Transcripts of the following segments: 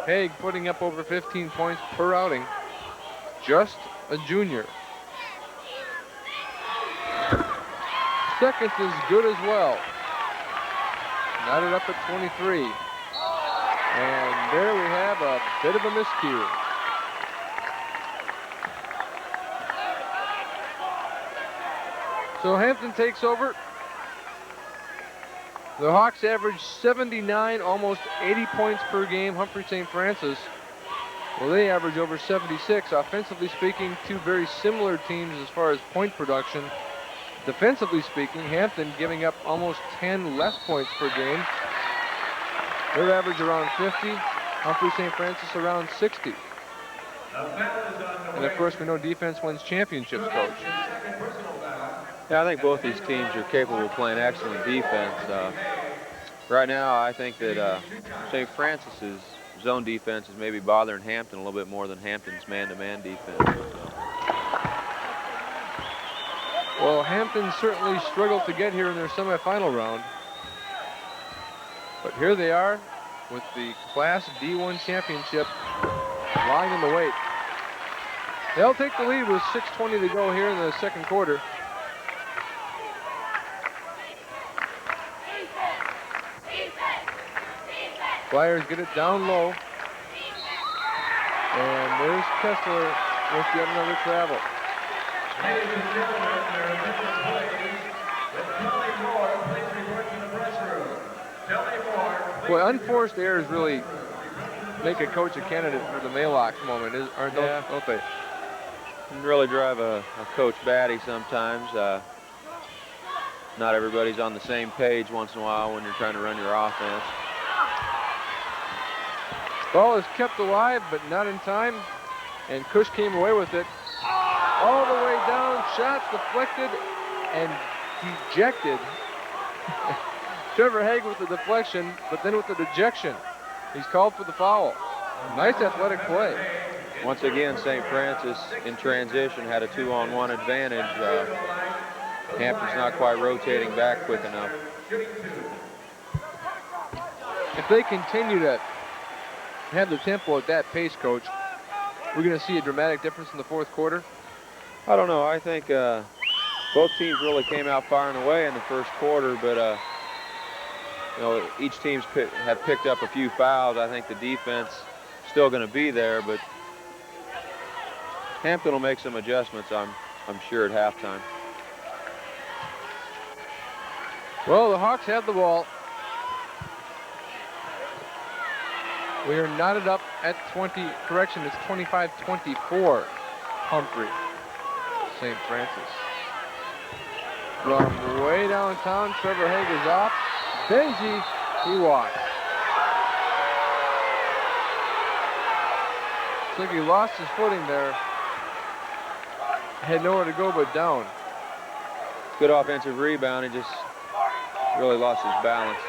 Haig putting up over 15 points per outing. Just a junior. Second is good as well. Knotted up at 23. And there we have a bit of a miscue. So Hampton takes over. The Hawks average 79, almost 80 points per game. Humphrey St. Francis, well, they average over 76. Offensively speaking, two very similar teams as far as point production. Defensively speaking, Hampton giving up almost 10 less points per game. Their average around 50. Humphrey St. Francis around 60. And of course, we know defense wins championships, Coach. Yeah, I think both these teams are capable of playing excellent defense. Right now, I think that St. Francis's zone defense is maybe bothering Hampton a little bit more than Hampton's man-to-man defense. Well, Hampton certainly struggled to get here in their semifinal round. But here they are with the Class D1 championship lying in the wait. They'll take the lead with 6:20 to go here in the second quarter. Flyers get it down low. And there's Kessler with yet another travel. Ladies and gentlemen, there are different plays. Kelly Moore, please report to the press room. Kelly Moore. Well, unforced errors really make a coach a candidate for the Maylocks moment, aren't they? Yeah. Don't they? Can really drive a coach batty sometimes. Not everybody's on the same page once in a while when you're trying to run your offense. Ball is kept alive, but not in time. And Cush came away with it. All the way down, shot deflected and dejected. Trevor Haig with the deflection, but then with the dejection. He's called for the foul. Nice athletic play. Once again, St. Francis in transition had a 2-on-1 advantage. Hampton's not quite rotating back quick enough. If they continue to have the tempo at that pace, Coach, we're going to see a dramatic difference in the fourth quarter. I don't know. I think both teams really came out firing away in the first quarter, but you know, each team's have picked up a few fouls. I think the defense still going to be there, but Hampton will make some adjustments, I'm sure, at halftime. Well, the Hawks have the ball. We are knotted up at 20, correction, it's 25-24, Humphrey St. Francis. From way downtown, Trevor Haig is off. Benji, he walks. Looks like he lost his footing there. Had nowhere to go but down. Good offensive rebound. He just really lost his balance.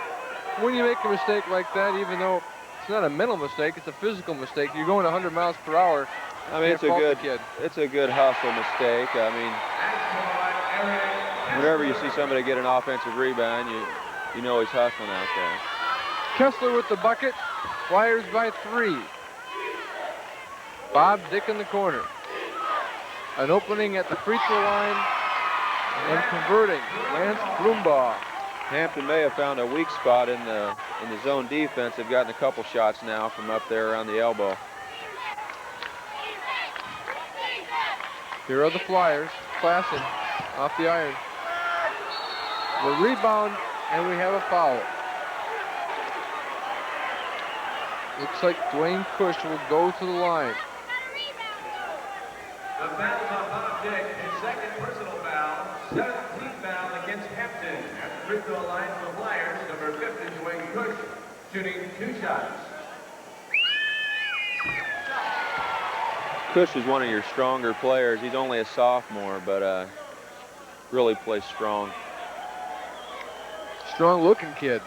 When you make a mistake like that, even though it's not a mental mistake, it's a physical mistake, you're going 100 miles per hour. I mean, it's a good hustle mistake. I mean, whenever you see somebody get an offensive rebound, you know he's hustling out there. Kessler with the bucket. Flyers by 3. Bob Dick in the corner. An opening at the free throw line and converting. Lance Bloombaugh. Hampton may have found a weak spot in the zone defense. They've gotten a couple shots now from up there around the elbow. Here are the Flyers. Klassen off the iron. The rebound, and we have a foul. Looks like Dwayne Cush will go to the line. The foul is on Bob Dick, his second personal foul, 17th foul against Hampton. At the free throw line for the Flyers, number 50, Dwayne Cush, shooting 2 shots. Cush is one of your stronger players. He's only a sophomore, but really plays strong. Strong-looking kid.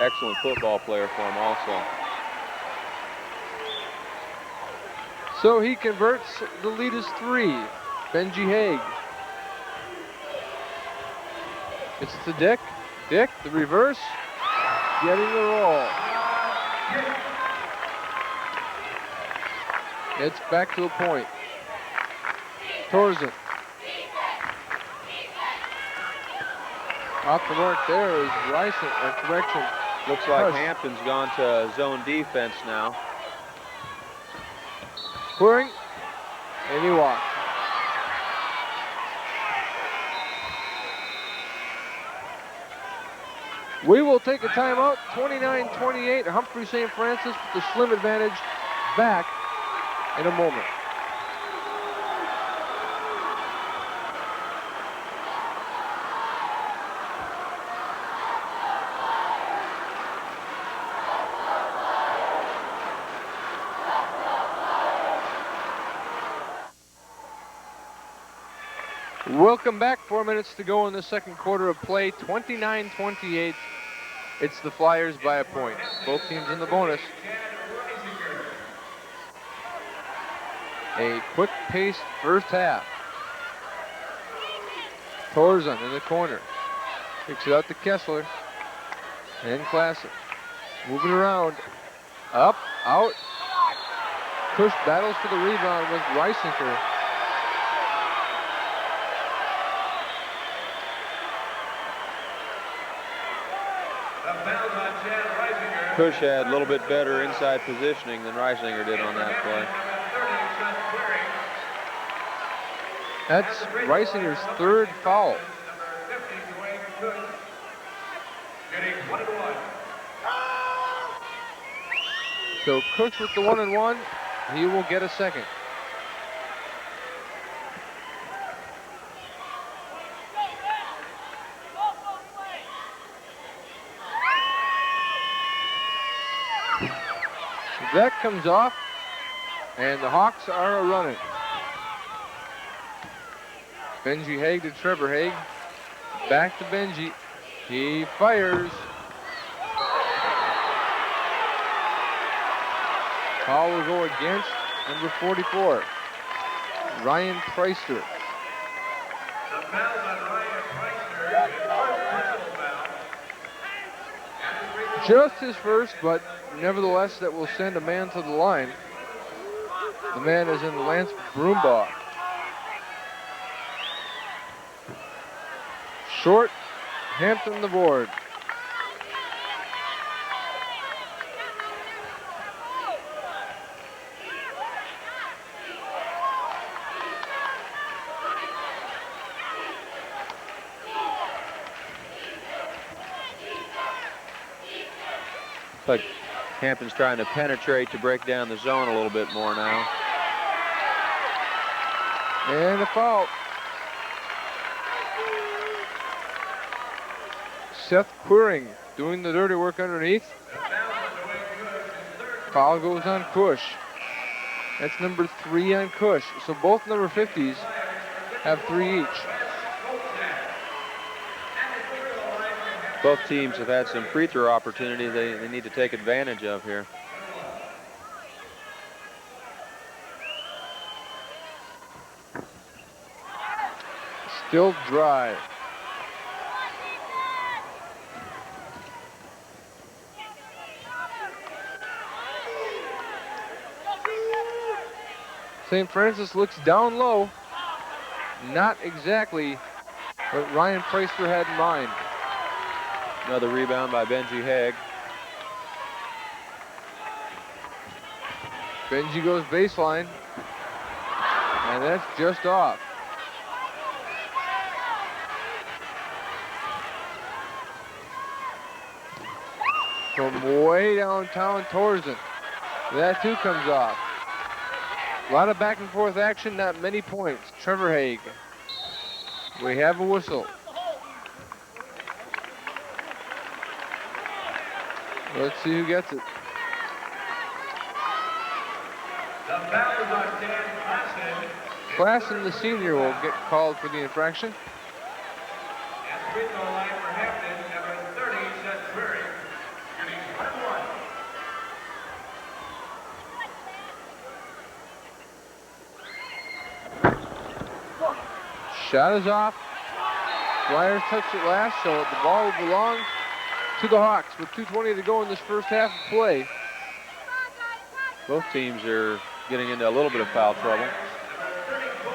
Excellent football player for him also. So he converts. The lead is 3. Benji Haig. It's to Dick. Dick, the reverse. Getting the roll. It's back to a point. Torsen. Off the mark there is correction. Looks like Hush. Hampton's gone to zone defense now. Squaring, and he walked. We will take a timeout. 29-28. Humphrey St. Francis with the slim advantage. Back in a moment. Welcome back. 4 minutes to go in the second quarter of play. 29-28. It's the Flyers by a point. Both teams in the bonus. A quick-paced first half. Torsen in the corner. Kicks it out to Kessler. And Klassen. Moving around. Up, out. Kush battles for the rebound with Reisinger. Kush had a little bit better inside positioning than Reisinger did on that play. That's Reisinger's third foul. So Kush with the 1-and-1, he will get a second. That comes off, and the Hawks are a-running. Benji Haig to Trevor Haig. Back to Benji. He fires. Foul will go against number 44, Ryan Preister. The foul on Ryan Preister is first personal foul. Just his first, but nevertheless, that will send a man to the line. The man is in Lance Broombaugh. Short, Hampton the board. It's like Hampton's trying to penetrate to break down the zone a little bit more now. And a foul. Seth Quiring doing the dirty work underneath. Foul goes on Kush. That's number 3 on Kush. So both number 50s have 3 each. Both teams have had some free throw opportunities they need to take advantage of here. Still dry. St. Francis looks down low. Not exactly what Ryan Preister had in mind. Another rebound by Benji Haig. Benji goes baseline. And that's just off. From way downtown, Torsen. That too comes off. A lot of back and forth action, not many points. Trevor Haig. We have a whistle. Let's see who gets it. The foul is on Dan Klassen. Klassen, the senior, will get called for the infraction. At free throw line for Hampton, number 30, Seth Quiring, shooting 1-1. Shot is off. Flyers touched it last, so the ball will belong to the Hawks with 2:20 to go in this first half of play. Both teams are getting into a little bit of foul trouble. Number 34,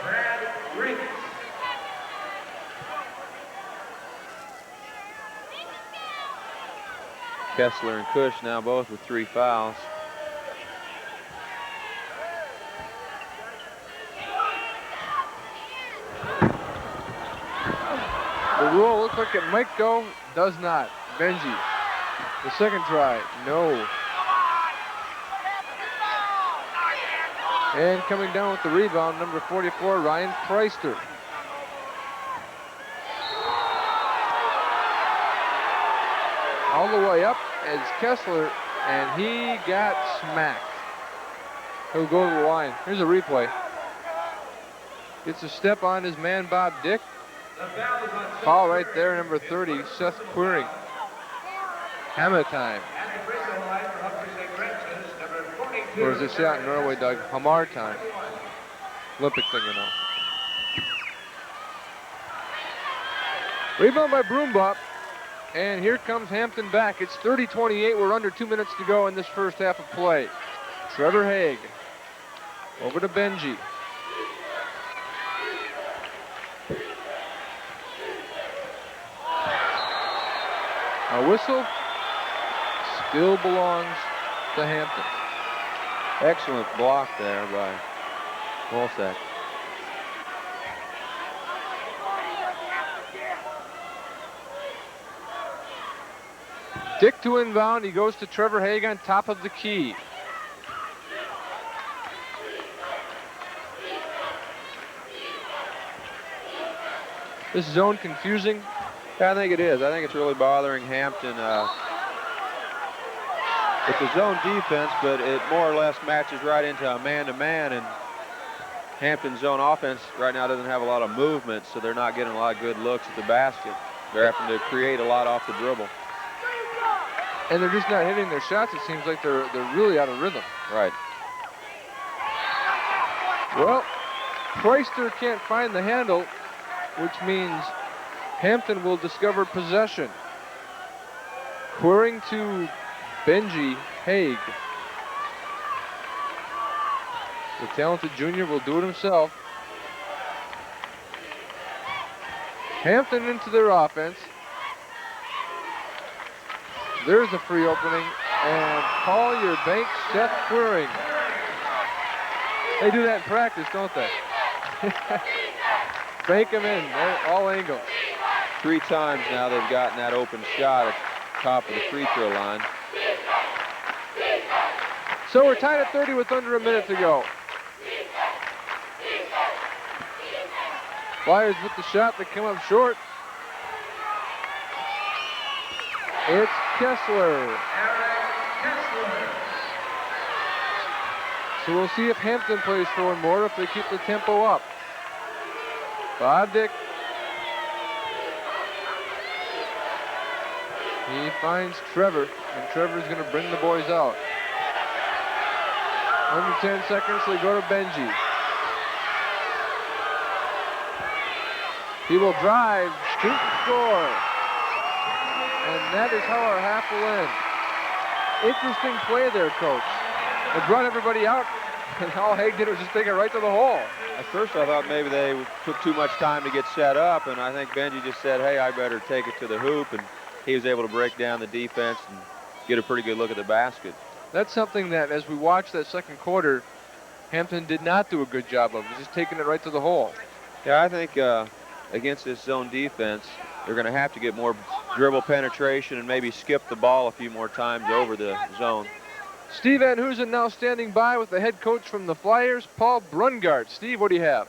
Brad Riggs. Kessler and Cush now both with 3 fouls. The rule looks like it might go, does not. Benji, the second try, no. And coming down with the rebound, number 44, Ryan Preister. All the way up is Kessler, and he got smacked. He'll go to the line. Here's a replay. Gets a step on his man, Bob Dick. Foul right there, number 30, Seth Queering. Hammer time. Or as they say out in Norway, Doug, Hamar time. Olympic thing, you know. Rebound by Broombop. And here comes Hampton back. It's 30-28. We're under 2 minutes to go in this first half of play. Trevor Haig. Over to Benji. A whistle still belongs to Hampton. Excellent block there by Wolsak. Dick to inbound. He goes to Trevor Haig on top of the key. This zone confusing. Yeah, I think it is. I think it's really bothering Hampton with the zone defense, but it more or less matches right into a man-to-man, and Hampton's zone offense right now doesn't have a lot of movement, so they're not getting a lot of good looks at the basket. They're having to create a lot off the dribble. And they're just not hitting their shots. It seems like they're really out of rhythm. Right. Well, Preister can't find the handle, which means Hampton will discover possession. Queering to Benji Haig. The talented junior will do it himself. Hampton into their offense. There's a free opening, and call your bank, Seth Queering. They do that in practice, don't they? Bank them in, all angles. 3 times now they've gotten that open shot at the top of the free throw line. So we're tied at 30 with under a minute to go. Flyers with the shot, they come up short. It's Kessler. So we'll see if Hampton plays for one more, if they keep the tempo up. Bob Dick. He finds Trevor, and Trevor's going to bring the boys out. Under 10 seconds, they go to Benji. He will drive, shoot, and score. And that is how our half will end. Interesting play there, Coach. They brought everybody out, and all Haig did was just take it right to the hole. At first I thought maybe they took too much time to get set up, and I think Benji just said, hey, I better take it to the hoop, and he was able to break down the defense and get a pretty good look at the basket. That's something that, as we watched that second quarter, Hampton did not do a good job of, just taking it right to the hole. Yeah, I think against this zone defense, they're going to have to get more dribble penetration and maybe skip the ball a few more times over the zone. Steve Van Hoosen now standing by with the head coach from the Flyers, Paul Brungart. Steve, what do you have?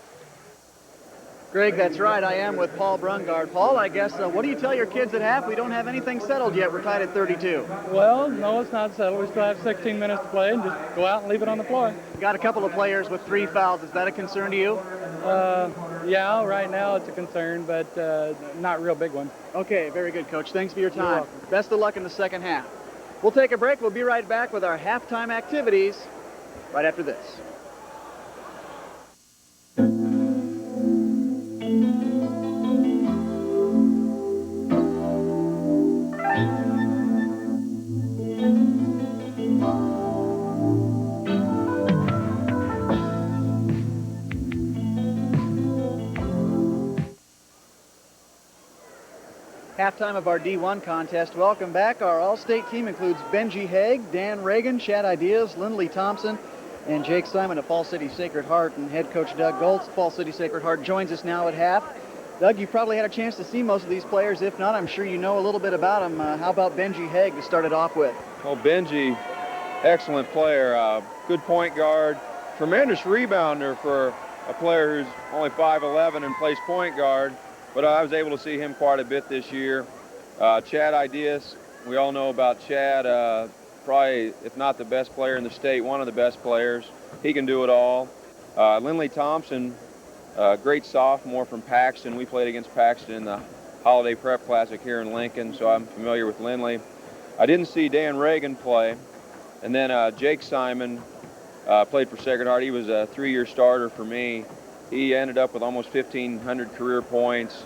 Greg, that's right. I am with Paul Brungard. Paul, I guess, what do you tell your kids at half? We don't have anything settled yet. We're tied at 32. Well, no, it's not settled. We still have 16 minutes to play, and just go out and leave it on the floor. Got a couple of players with 3 fouls. Is that a concern to you? Yeah, right now it's a concern, but not a real big one. Okay, very good, Coach. Thanks for your time. Best of luck in the second half. We'll take a break. We'll be right back with our halftime activities right after this. halftime of our D1 contest. Welcome back. Our All-State team includes Benji Haig, Dan Reagan, Chad Ideas, Lindley Thompson, and Jake Simon of Fall City Sacred Heart. And head coach Doug Goltz, Fall City Sacred Heart, joins us now at half. Doug, you probably had a chance to see most of these players. If not, I'm sure you know a little bit about them. How about Benji Haig to start it off with? Well, Benji, excellent player, good point guard, tremendous rebounder for a player who's only 5'11" and plays point guard, but I was able to see him quite a bit this year. Chad Ideas, we all know about Chad, probably, if not the best player in the state, one of the best players. He can do it all. Lindley Thompson, great sophomore from Paxton. We played against Paxton in the Holiday Prep Classic here in Lincoln, so I'm familiar with Lindley. I didn't see Dan Reagan play. And then Jake Simon played for Sacred Heart. He was a 3-year starter for me. He ended up with almost 1,500 career points.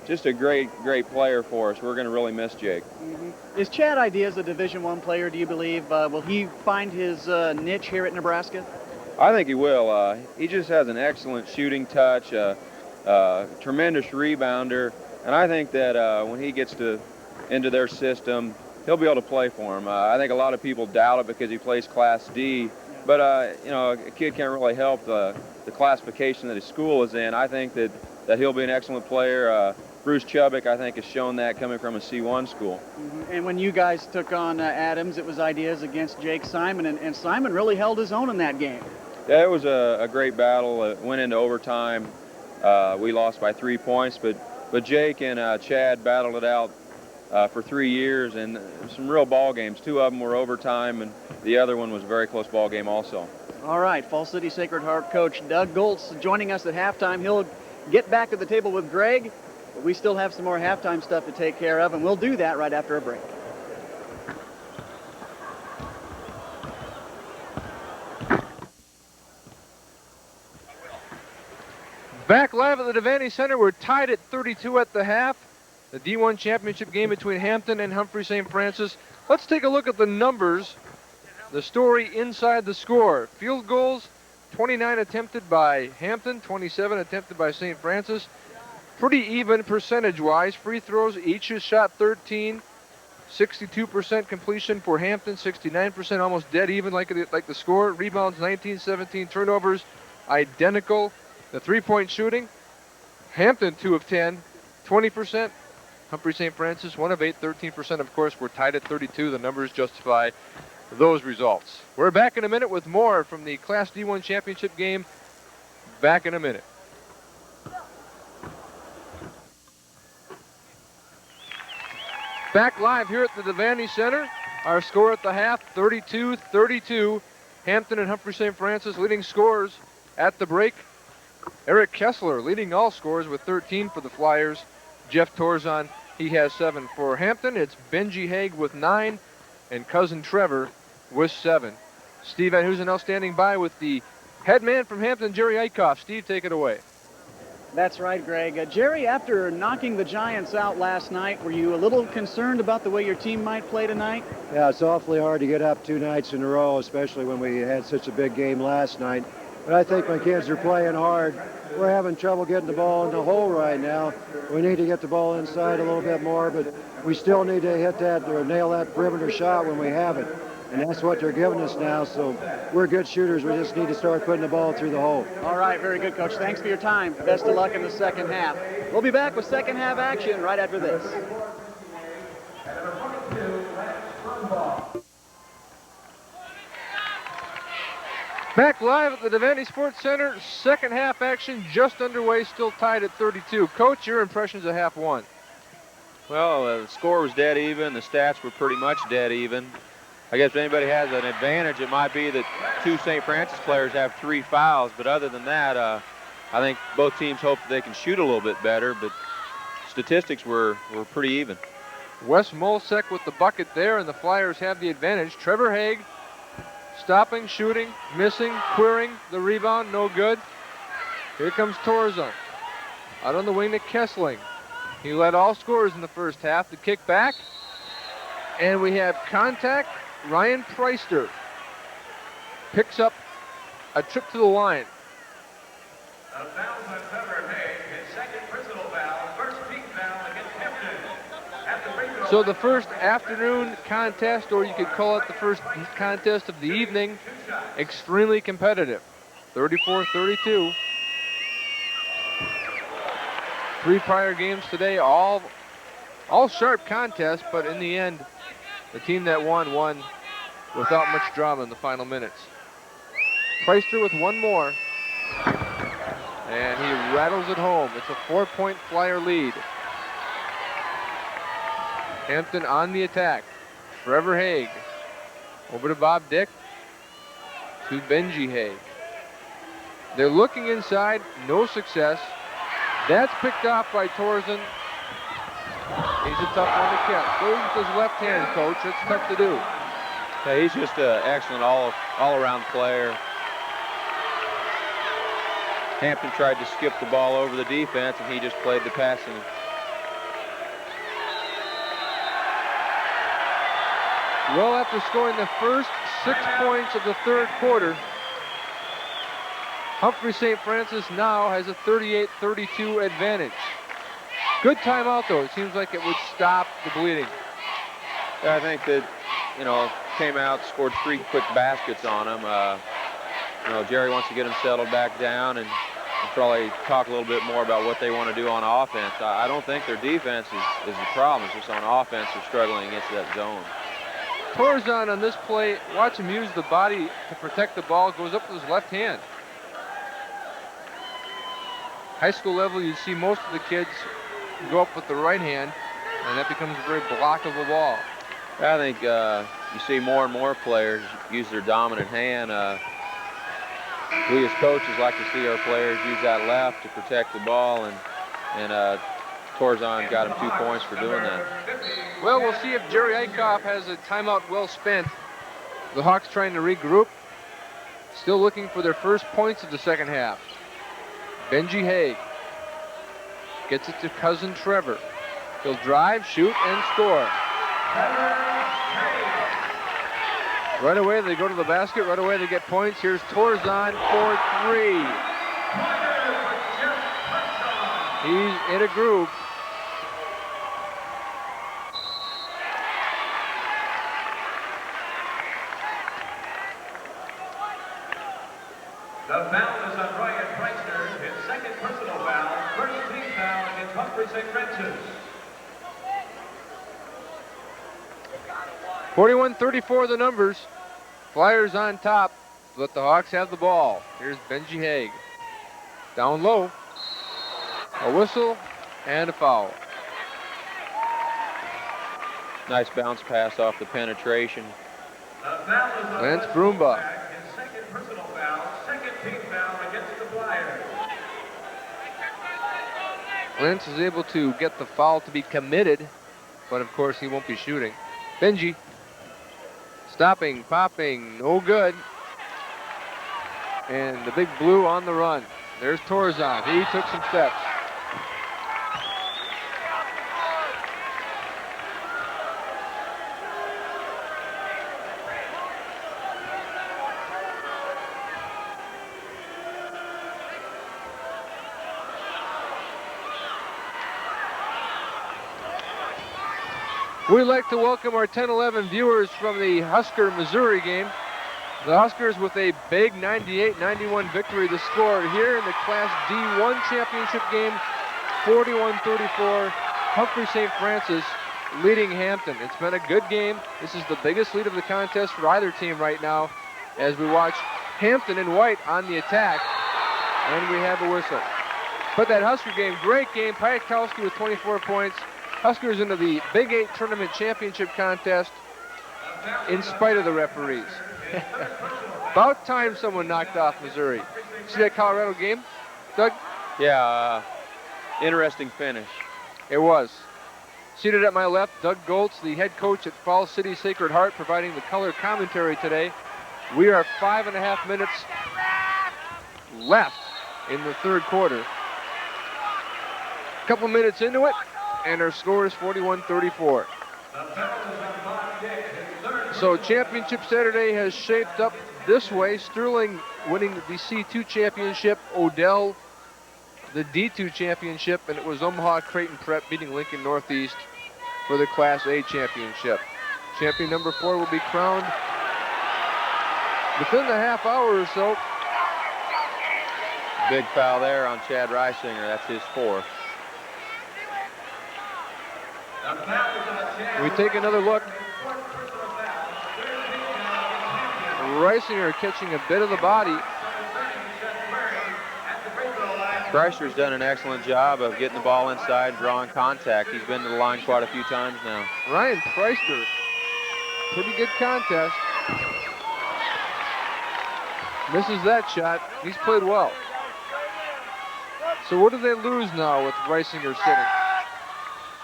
Just a great player for us. We're going to really miss Jake. Mm-hmm. Is Chad Ideas a Division I player, do you believe? Will he find his niche here at Nebraska? I think he will. He just has an excellent shooting touch, tremendous rebounder, and I think that when he gets into their system, he'll be able to play for him. I think a lot of people doubt it because he plays Class D, but you know, a kid can't really help the classification that his school is in. I think that he'll be an excellent player. Bruce Chubbuck, I think, has shown that coming from a C1 school. Mm-hmm. And when you guys took on Adams, it was Ideas against Jake Simon, and Simon really held his own in that game. Yeah, it was a great battle. It went into overtime. We lost by 3 points, but Jake and Chad battled it out for 3 years, and some real ball games. 2 of them were overtime, and the other one was a very close ball game also. All right, Fall City Sacred Heart coach Doug Goltz joining us at halftime. He'll get back to the table with Greg, but we still have some more halftime stuff to take care of, and we'll do that right after a break. Back live at the Devaney Center, we're tied at 32 at the half. The D1 championship game between Hampton and Humphrey St. Francis. Let's take a look at the numbers, the story inside the score. Field goals, 29 attempted by Hampton, 27 attempted by St. Francis. Pretty even percentage-wise. Free throws, each has shot 13. 62% completion for Hampton, 69%, almost dead even like the score. Rebounds, 19, 17. Turnovers, identical. The three-point shooting, Hampton 2 of 10, 20%. Humphrey St. Francis 1 of 8, 13%. Of course, we're tied at 32. The numbers justify those results. We're back in a minute with more from the Class D1 championship game. Back in a minute. Back live here at the Devaney Center. Our score at the half, 32-32. Hampton and Humphrey St. Francis leading scorers at the break. Eric Kessler leading all scorers with 13 for the Flyers. Jeff Torzon, he has 7. For Hampton, it's Benji Haig with 9 and cousin Trevor with 7. Steve Van Hoosen now standing by with the head man from Hampton, Jerry Eichhoff. Steve, take it away. That's right, Greg. Jerry, after knocking the Giants out last night, were you a little concerned about the way your team might play tonight? Yeah, it's awfully hard to get up 2 nights in a row, especially when we had such a big game last night. But I think my kids are playing hard. We're having trouble getting the ball in the hole right now. We need to get the ball inside a little bit more, but we still need to hit that or nail that perimeter shot when we have it. And that's what they're giving us now, so we're good shooters. We just need to start putting the ball through the hole. All right, very good, Coach. Thanks for your time. Best of luck in the second half. We'll be back with second half action right after this. Back live at the Devaney Sports Center. Second half action just underway, still tied at 32. Coach, your impressions of half one? Well, the score was dead even. The stats were pretty much dead even. I guess if anybody has an advantage, it might be that 2 St. Francis players have 3 fouls. But other than that, I think both teams hope that they can shoot a little bit better. But statistics were pretty even. Wes Molsek with the bucket there, and the Flyers have the advantage. Trevor Haig stopping, shooting, missing, queering, the rebound, no good. Here comes Torzon. Out on the wing to Kessling. He led all scorers in the first half. The kick back, and we have contact. Ryan Preister picks up a trip to the line. A foul on Trevor Haig, his second personal foul, first team foul against Hampton. So the first afternoon contest, or you could call it the first contest of the evening, extremely competitive. 34-32. 3 prior games today, all sharp contests, but in the end, the team that won without much drama in the final minutes. Preister with one more, and he rattles it home. It's a 4-point Flyer lead. Hampton on the attack. Trevor Haig over to Bob Dick, to Benji Haig. They're looking inside, no success. That's picked off by Torzen. He's a tough one to catch. Goes with his left hand, coach. It's tough to do. Yeah, he's just an excellent all-around player. Hampton tried to skip the ball over the defense, and he just played the passing. Well, after scoring the first 6 points of the third quarter, Humphrey St. Francis now has a 38-32 advantage. Good timeout, though. It seems like it would stop the bleeding. Yeah, I think that, came out, scored 3 quick baskets on him. Jerry wants to get him settled back down and probably talk a little bit more about what they want to do on offense. I don't think their defense is the problem. It's just on offense they're struggling against that zone. Torzan on this play, watch him use the body to protect the ball, goes up with his left hand. High school level, you see most of the kids go up with the right hand, and that becomes a very blockable ball. I think you see more and more players use their dominant hand. We as coaches like to see our players use that left to protect the ball, and Torzan got him 2 points for doing that. Well, we'll see if Jerry Eichhoff has a timeout well spent. The Hawks trying to regroup. Still looking for their first points of the second half. Benji Haig gets it to cousin Trevor. He'll drive, shoot, and score. Right away, they go to the basket. Right away, they get points. Here's Torzan for 3. He's in a groove. The foul is on Ryan Preister, his second personal foul, first team foul against Humphrey St. Francis. 41-34 the numbers. Flyers on top, but the Hawks have the ball. Here's Benji Haig. Down low. A whistle and a foul. Nice bounce pass off the penetration. The foul is on Lance Brumbaugh. his second personal foul, second team foul against the Flyers. Lance is able to get the foul to be committed, but of course he won't be shooting. Benji. Stopping, popping, no good. And the big blue on the run. There's Torzan. He took some steps. We'd like to welcome our 10-11 viewers from the Husker, Missouri game. The Huskers with a big 98-91 victory. The score here in the Class D1 championship game, 41-34. Humphrey St. Francis leading Hampton. It's been a good game. This is the biggest lead of the contest for either team right now as we watch Hampton in white on the attack, and we have a whistle. But that Husker game, great game. Piatkowski with 24 points. Huskers into the Big 8 tournament championship contest in spite of the referees. About time someone knocked off Missouri. See that Colorado game, Doug? Yeah, interesting finish. It was. Seated at my left, Doug Goltz, the head coach at Falls City Sacred Heart, providing the color commentary today. We are 5.5 minutes left in the third quarter. A couple minutes into it, and our score is 41-34. So championship Saturday has shaped up this way. Sterling winning the C2 championship, Odell the D2 championship, and it was Omaha Creighton Prep beating Lincoln Northeast for the Class A championship. Champion number 4 will be crowned within the half hour or so. Big foul there on Chad Reisinger. That's his 4th. We take another look. Reisinger catching a bit of the body. Kreischer's done an excellent job of getting the ball inside, drawing contact. He's been to the line quite a few times now. Ryan Preister, pretty good contest. Misses that shot. He's played well. So what do they lose now with Reisinger sitting?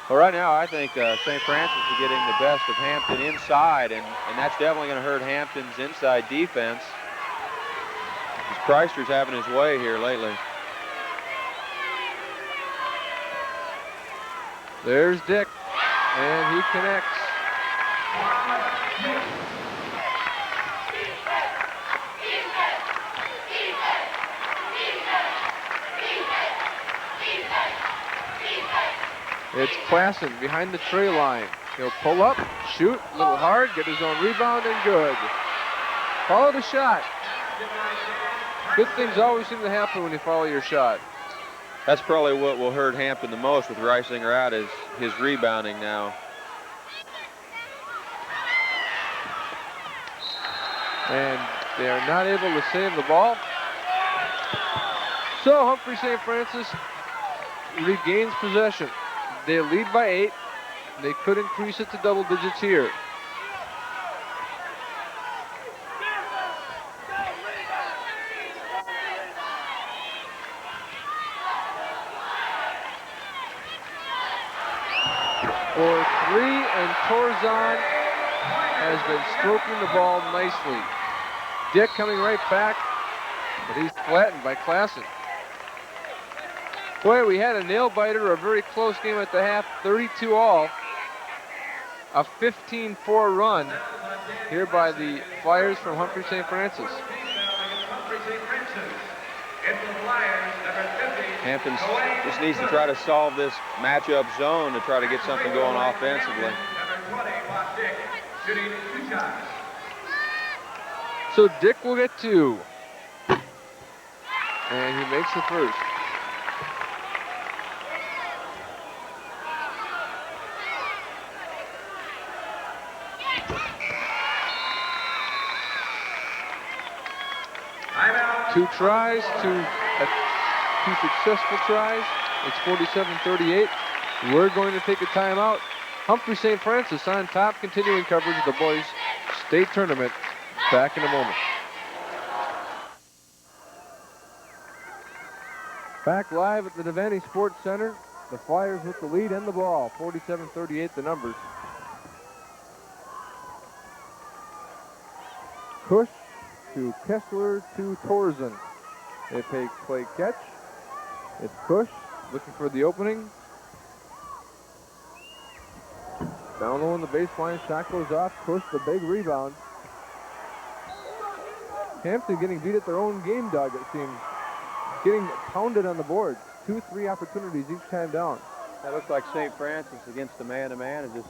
Well, right now I think St. Francis is getting the best of Hampton inside, and that's definitely going to hurt Hampton's inside defense. Preister's having his way here lately. There's Dick, and he connects. It's Klassen behind the tray line. He'll pull up, shoot, a little hard, get his own rebound, and good. Follow the shot. Good things always seem to happen when you follow your shot. That's probably what will hurt Hampton the most with Reisinger out, is his rebounding now. And they are not able to save the ball. So Humphrey St. Francis regains possession. They lead by 8. They could increase it to double digits here. For 3, and Torzan has been stroking the ball nicely. Dick coming right back, but he's flattened by Klassen. Boy, we had a nail-biter, a very close game at the half, 32-all. A 15-4 run here by the Flyers from Humphrey St. Francis. Hampton just needs to try to solve this matchup zone to try to get something going offensively. So Dick will get 2. And he makes the first. Two tries, two successful tries. It's 47-38. We're going to take a timeout. Humphrey St. Francis on top, continuing coverage of the boys' state tournament. Back in a moment. Back live at the Devaney Sports Center. The Flyers with the lead and the ball. 47-38 the numbers. Kush to Kessler to Torzan. They play catch. It's Kush looking for the opening. Down low on the baseline, shot goes off. Kush, the big rebound. Hampton getting beat at their own game, Doug, it seems. Getting pounded on the boards. 2-3 opportunities each time down. That looks like St. Francis against the man-to-man is just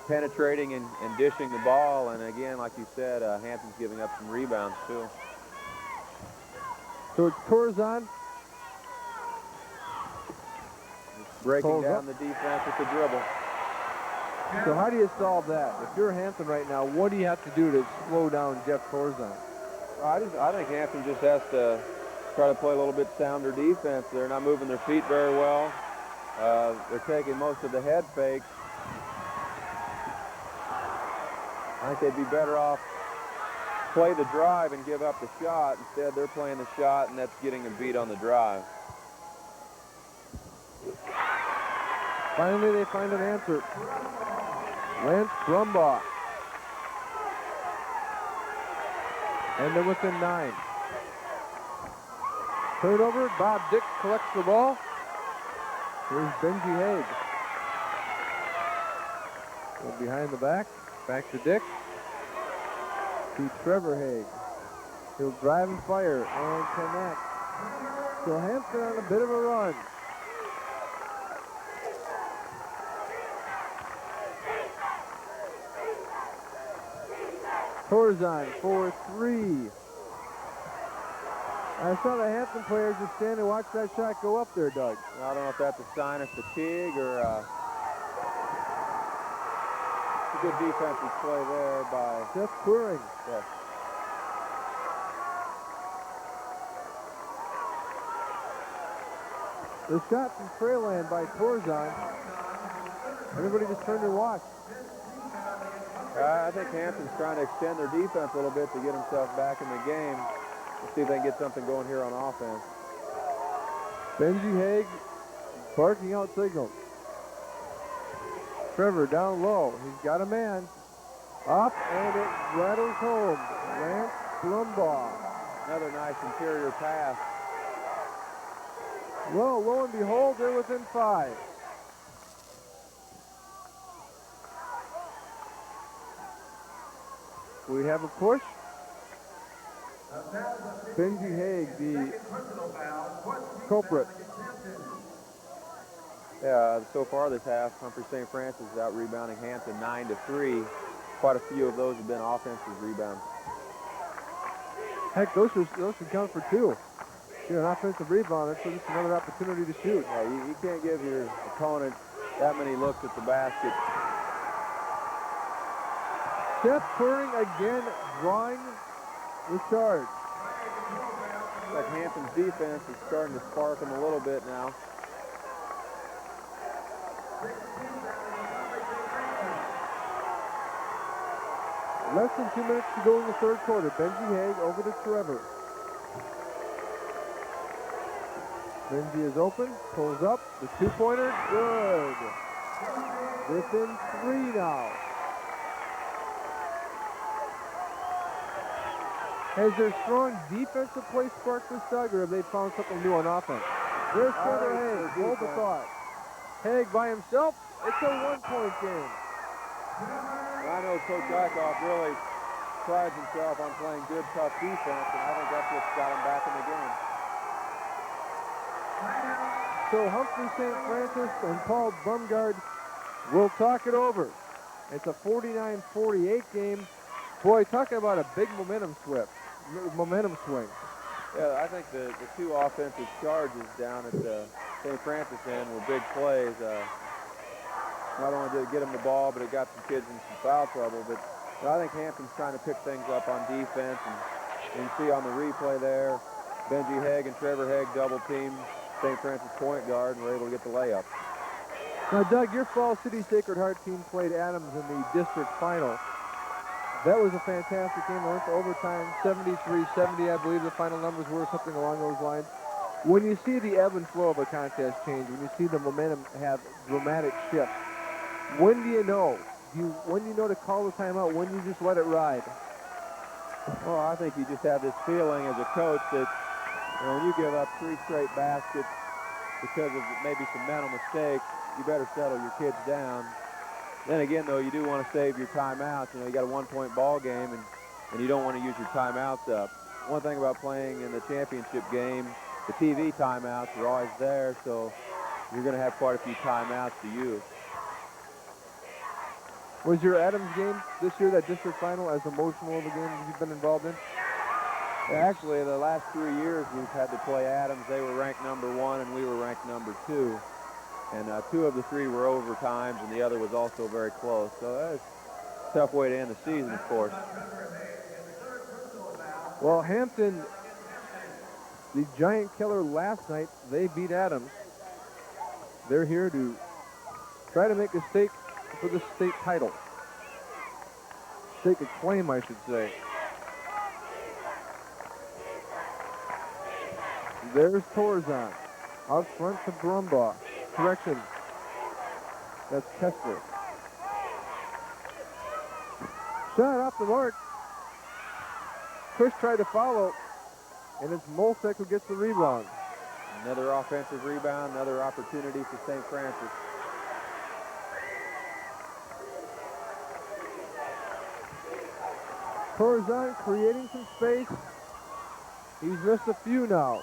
penetrating and dishing the ball. And again, like you said, Hampton's giving up some rebounds too. So it's Torzan. Breaking down the defense with the dribble. So how do you solve that? If you're Hampton right now, what do you have to do to slow down Jeff Torzan? I think Hampton just has to try to play a little bit sounder defense. They're not moving their feet very well. They're taking most of the head fakes. I think they'd be better off play the drive and give up the shot. Instead, they're playing the shot, and that's getting them beat on the drive. Finally, they find an answer. Lance Brumbaugh. And they're within 9. Turnover, Bob Dick collects the ball. Here's Benji Haig. Go behind the back to Dick. To Trevor Haig. He'll drive and fire and connect. So Hampton on a bit of a run. Torzon for three. I saw the Hampton players just stand and watch that shot go up there, Doug. I don't know if that's a sign of fatigue or a good defensive play there by Seth Queering. Yes. The shot from Freyland by Torzon. Everybody just turned and watched. I think Hampton's trying to extend their defense a little bit to get himself back in the game. Let's see if they can get something going here on offense. Benji Haig barking out signals. Trevor down low. He's got a man. Up, and it rattles home. Lance Brumbaugh. Another nice interior pass. Well, lo and behold, they're within 5. We have a push. Benji Haig, the culprit. Yeah, so far this half, Humphrey St. Francis is out rebounding Hampton 9-3. Quite a few of those have been offensive rebounds. Heck, those should count for 2. Get an offensive rebound, that's just another opportunity to shoot. Yeah, you can't give your opponent that many looks at the basket. Seth Queering again drawing the charge. Looks like Hampton's defense is starting to spark them a little bit now. Less than 2 minutes to go in the third quarter. Benji Haig over to Trevor. Benji is open, pulls up, the two-pointer, good. Within 3 now. Has their strong defensive play sparked this, Doug, or have they found something new on offense? There's Trevor Haig, hold the thought. Haig by himself, it's a 1-point game. I know Coach Dykoff really prides himself on playing good, tough defense, and I think that's what's got him back in the game. So Humphrey St. Francis and Paul Bumgard will talk it over. It's a 49-48 game. Boy, talking about a big momentum swing. Yeah, I think the 2 offensive charges down at the St. Francis end were big plays. Not only did it get them the ball, but it got some kids in some foul trouble. But I think Hampton's trying to pick things up on defense. And you can see on the replay there, Benji Haig and Trevor Haig double team St. Francis point guard and were able to get the layup. Now, Doug, your Fall City Sacred Heart team played Adams in the district final. That was a fantastic game. It went to overtime, 73-70, I believe the final numbers were, something along those lines. When you see the ebb and flow of a contest change, when you see the momentum have dramatic shifts, when do you know? When do you know to call the timeout? When do you just let it ride? Well, I think you just have this feeling as a coach that when you give up 3 straight baskets because of maybe some mental mistakes, you better settle your kids down. Then again, though, you do want to save your timeouts. You got a 1-point ball game, and you don't want to use your timeouts up. One thing about playing in the championship game, the TV timeouts are always there, so you're going to have quite a few timeouts to use. Was your Adams game this year, that district final, as emotional of a game as you've been involved in? Actually, the last 3 years we've had to play Adams. They were ranked number 1, and we were ranked number 2. And 2 of the 3 were overtimes, and the other was also very close. So that's a tough way to end the season, of course. Well, Hampton, the giant killer last night, they beat Adams. They're here to try to make a stake for the state title. Stake a claim, I should say. There's Torzon. Out front to Brumbaugh. Correction. That's Kessler. Shot off the mark. Kush tried to follow, and it's Molsek who gets the rebound. Another offensive rebound, another opportunity for St. Francis. Torzon creating some space. He's missed a few now.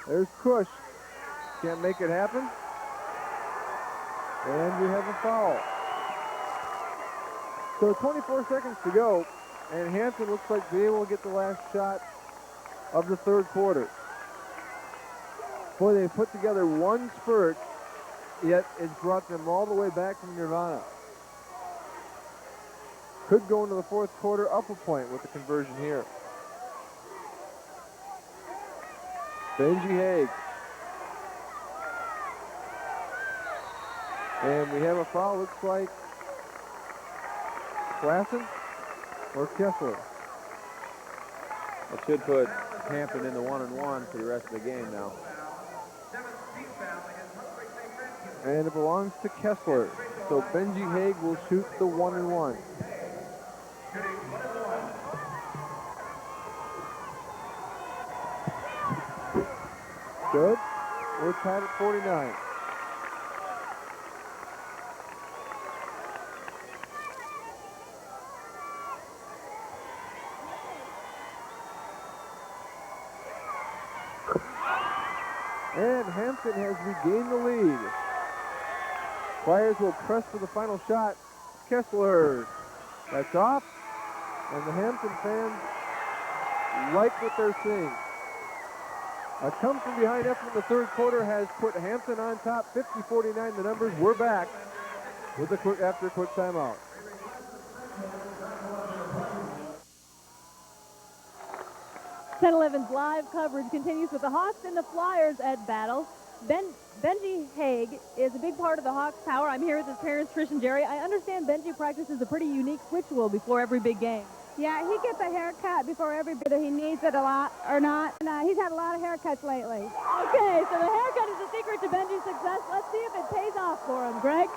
There's Kush. Can't make it happen. And we have a foul. So 24 seconds to go, and Hampton looks like they will get the last shot of the third quarter. Boy, they put together one spurt, yet it's brought them all the way back from nirvana. Could go into the fourth quarter up a point with the conversion here. Benji Haig. And we have a foul, looks like Klassen or Kessler. It should put Hampton in the 1-and-1 for the rest of the game now. And it belongs to Kessler. So Benji Haig will shoot the 1-and-1. Good. We're tied at 49. And Hampton has regained the lead. Flyers will press for the final shot. Kessler. That's off. And the Hampton fans like what they're seeing. A come from behind effort in the third quarter has put Hampton on top, 50-49 the numbers. We're back with a quick timeout. Ten 11's live coverage continues with the Hawks and the Flyers at battle. Benji Haig is a big part of the Hawks' power. I'm here with his parents, Trish and Jerry. I understand Benji practices a pretty unique ritual before every big game. Yeah, he gets a haircut before every whether he needs it a lot or not. And he's had a lot of haircuts lately. Okay, so the haircut is the secret to Benji's success. Let's see if it pays off for him. Greg?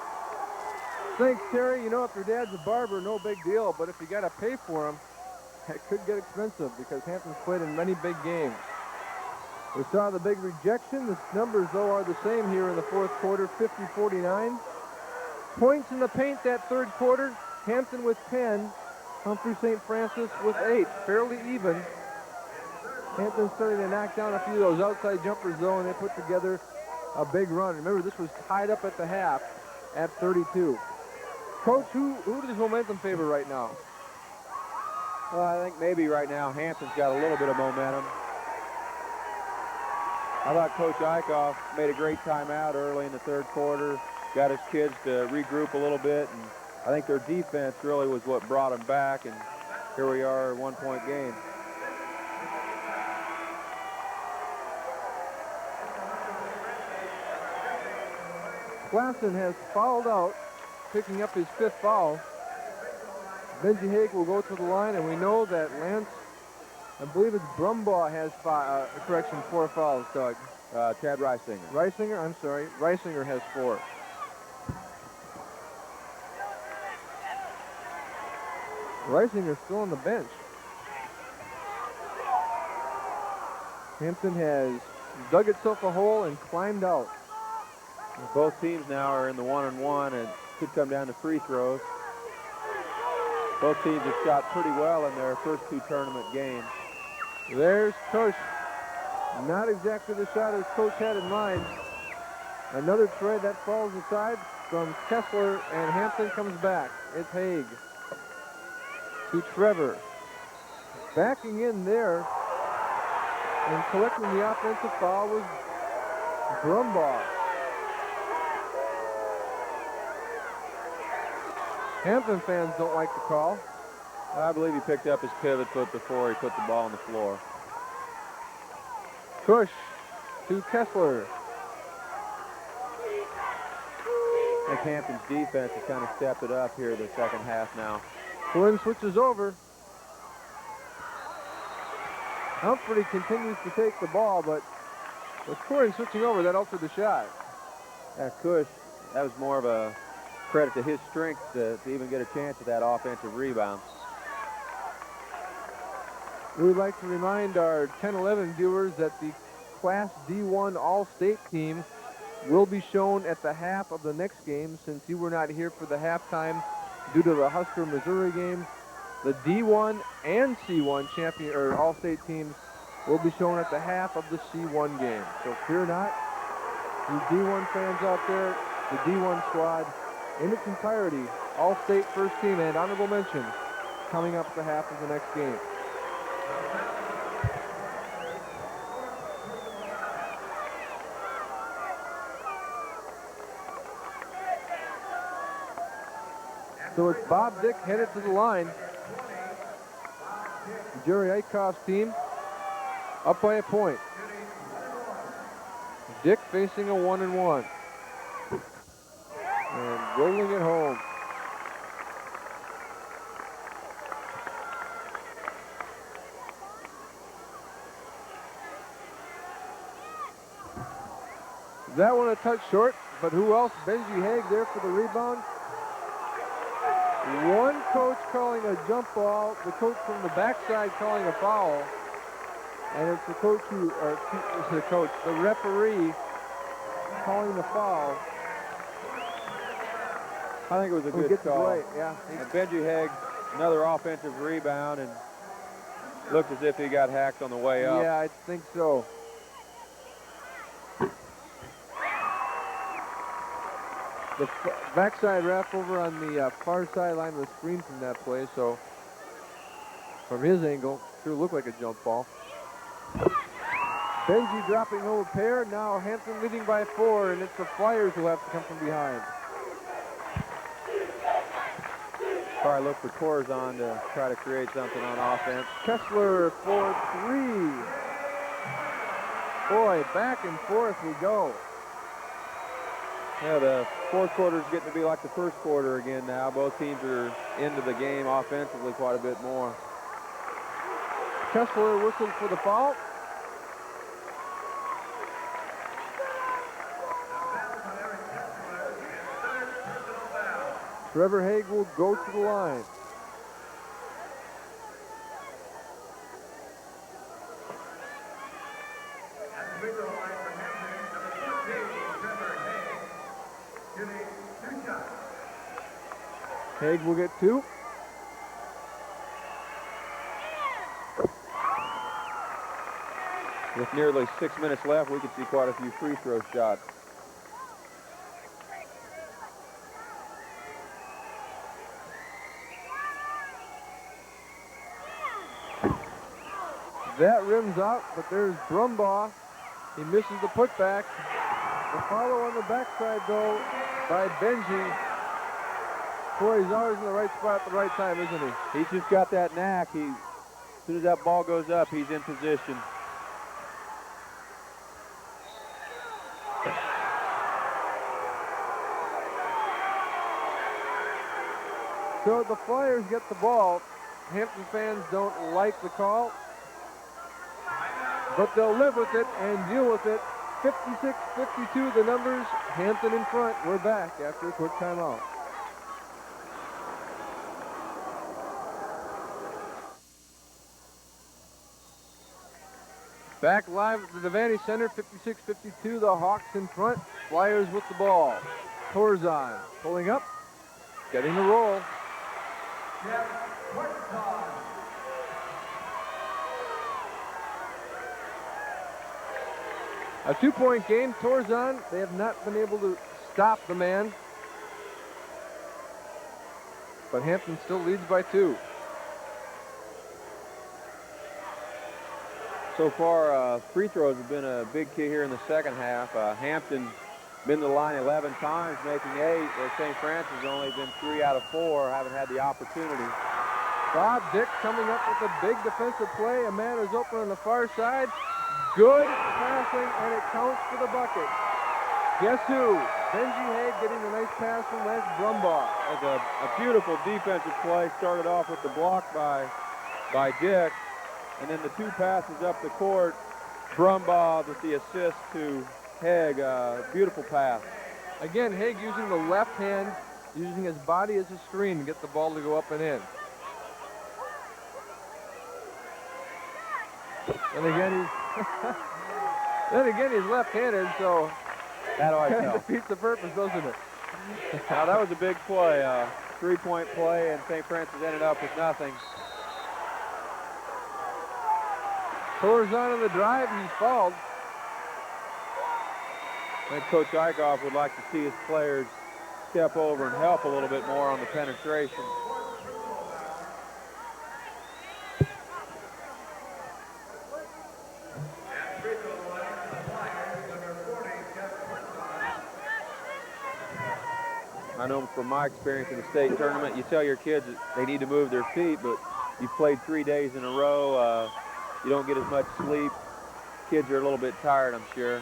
Thanks, Terry. You know, if your dad's a barber, no big deal. But if you got to pay for him, it could get expensive because Hampton's played in many big games. We saw the big rejection. The numbers, though, are the same here in the fourth quarter, 50-49. Points in the paint that third quarter. Hampton with 10. Humphrey St. Francis with 8. Fairly even. Hampton's starting to knock down a few of those outside jumpers, though, and they put together a big run. Remember, this was tied up at the half at 32. Coach, who does momentum favor right now? Well, I think maybe right now Hampton's got a little bit of momentum. I thought Coach Eichhoff made a great timeout early in the third quarter, got his kids to regroup a little bit, and I think their defense really was what brought them back, and here we are, a one-point game. Klassen has fouled out, picking up his 5th foul. Benji Haig will go to the line, and we know that Lance, I believe it's Brumbaugh, has 4 fouls, Doug. Chad Reisinger. Reisinger has 4. Reisinger's still on the bench. Hampton has dug itself a hole and climbed out. Both teams now are in the 1-and-1, and it could come down to free throws. Both teams have shot pretty well in their first 2 tournament games. There's Tush. Not exactly the shot as Coach had in mind. Another tread that falls aside from Kessler, and Hampton comes back. It's Haig to Trevor. Backing in there and collecting the offensive foul was Brumbaugh. Hampton fans don't like the call. I believe he picked up his pivot foot before he put the ball on the floor. Push to Kessler. I think Hampton's defense has kind of stepped it up here in the second half now. Flynn switches over. Humphrey continues to take the ball, but with Corin switching over, that altered the shot. Yeah, Cush, that was more of a credit to his strength to even get a chance at that offensive rebound. We would like to remind our 10-11 viewers that the Class D1 All-State team will be shown at the half of the next game. Since you were not here for the halftime due to the Husker Missouri game, the D1 and C1 champion or All-State teams will be shown at the half of the C1 game. So fear not, you D1 fans out there, the D1 squad in its entirety, All-State first team, and honorable mention coming up at the half of the next game. So it's Bob Dick headed to the line. Jerry Eichhoff's team up by a point. Dick facing a 1-1. And rolling it home. That one a touch short, but who else? Benji Haig there for the rebound. One coach calling a jump ball, the coach from the backside calling a foul, and it's the coach who, or it's the coach, the referee calling the foul. I think it was a good call. Right, yeah. And Benji Haig, another offensive rebound, and looked as if he got hacked on the way up. Yeah, I think so. The backside ref over on the far sideline was screened from that play, so from his angle, sure looked like a jump ball. Benji dropping over pair. Now Hampton leading by 4, and it's the Flyers who have to come from behind. Probably look for Corzon to try to create something on offense. Kessler for 3. Boy, back and forth we go. Yeah, the fourth quarter is getting to be like the first quarter again now. Both teams are into the game offensively quite a bit more. Kessler whistled for the foul. Trevor Haig will go to the line. Haig will get 2. With nearly 6 minutes left, we could see quite a few free throw shots. That rims out, but there's Brumbaugh. He misses the putback. The follow on the backside, though, by Benji. Boy, he's always in the right spot at the right time, isn't he? He's just got that knack. As soon as that ball goes up, he's in position. So the Flyers get the ball. Hampton fans don't like the call, but they'll live with it and deal with it. 56-52 the numbers. Hampton in front. We're back after a quick timeout. Back live at the Devaney Center, 56-52, the Hawks in front. Flyers with the ball. Torzon pulling up, getting the roll. A 2-point game. Torzon, they have not been able to stop the man. But Hampton still leads by 2. So far, free throws have been a big key here in the second half. Hampton been to the line 11 times, making 8, where St. Francis has only been 3 out of 4, haven't had the opportunity. Bob Dick coming up with a big defensive play. A man is open on the far side. Good passing, and it counts for the bucket. Guess who? Benji Haig getting a nice pass from Wes Brumbaugh. That was a beautiful defensive play. Started off with the block by Dick, and then the 2 passes up the court. Brumbaugh with the assist to Haig. Beautiful pass. Again, Haig using the left hand, using his body as a screen to get the ball to go up and in. And again, he's left-handed, so that always kind of defeats the purpose, doesn't it? Now, that was a big play, 3-point play, and St. Francis ended up with nothing. Torzon on the drive, he's fouled. And Coach Eichhoff would like to see his players step over and help a little bit more on the penetration. I know from my experience in the state tournament, you tell your kids that they need to move their feet, but you've played 3 days in a row, you don't get as much sleep. Kids are a little bit tired, I'm sure.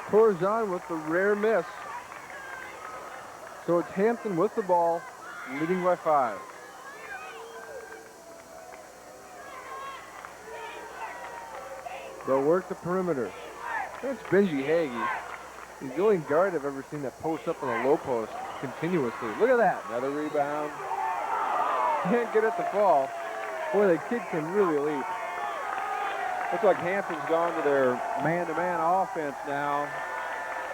Torzan with the rare miss. So it's Hampton with the ball, leading by 5. They'll work the perimeter. That's Benji Haig. He's the only guard I've ever seen that posts up on the low post continuously. Look at that. Another rebound. Can't get it to fall. Boy, the kid can really leap. Looks like Hampton's gone to their man-to-man offense now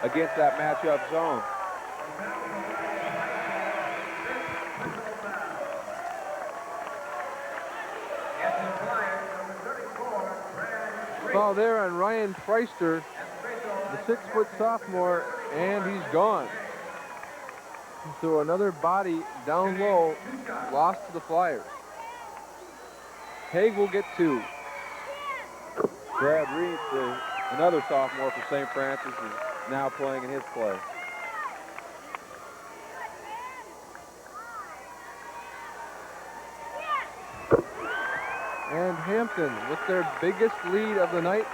against that matchup zone. Foul there on Ryan Preister, the 6-foot sophomore, and he's gone. So another body down low, lost to the Flyers. Haig will get 2. Brad Reed, another sophomore for St. Francis, is now playing in his place. And Hampton with their biggest lead of the night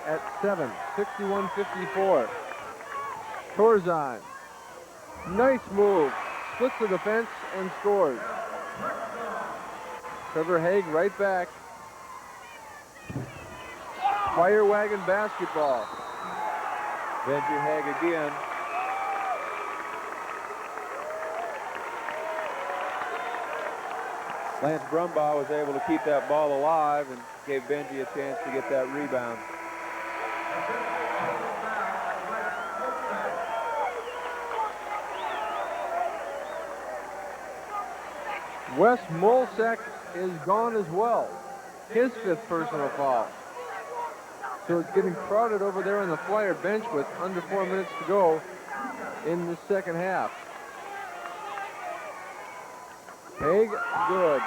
at 7, 61-54. Torzan, nice move, splits the defense and scores. Trevor Haig right back. Fire wagon basketball. Benji Haig again. Lance Brumbaugh was able to keep that ball alive and gave Benji a chance to get that rebound. Wes Molsek is gone as well. His 5th personal foul. So it's getting crowded over there on the Flyer bench with under 4 minutes to go in the second half. Haig, good.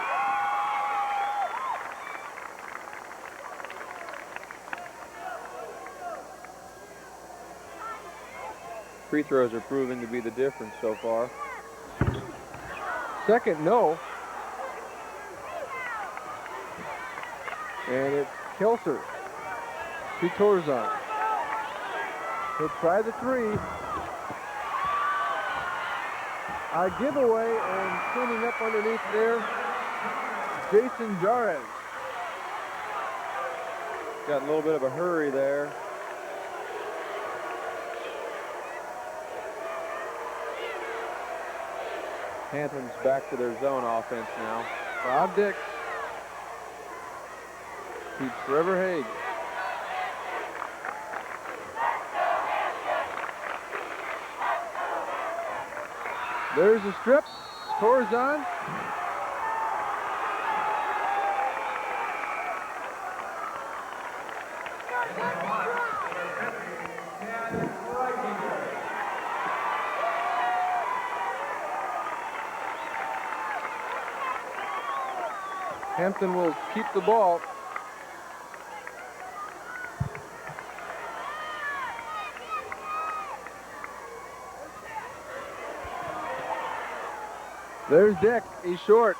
Free throws are proving to be the difference so far. Second, no. And it's Kelser to Torzan. He'll try the 3. A giveaway and cleaning up underneath there, Jason Jarez. Got a little bit of a hurry there. Hampton's back to their zone offense now. Bob Dix keeps Trevor Haig. There's a strip. Torzan. Hampton will keep the ball. There's Dick. He's short.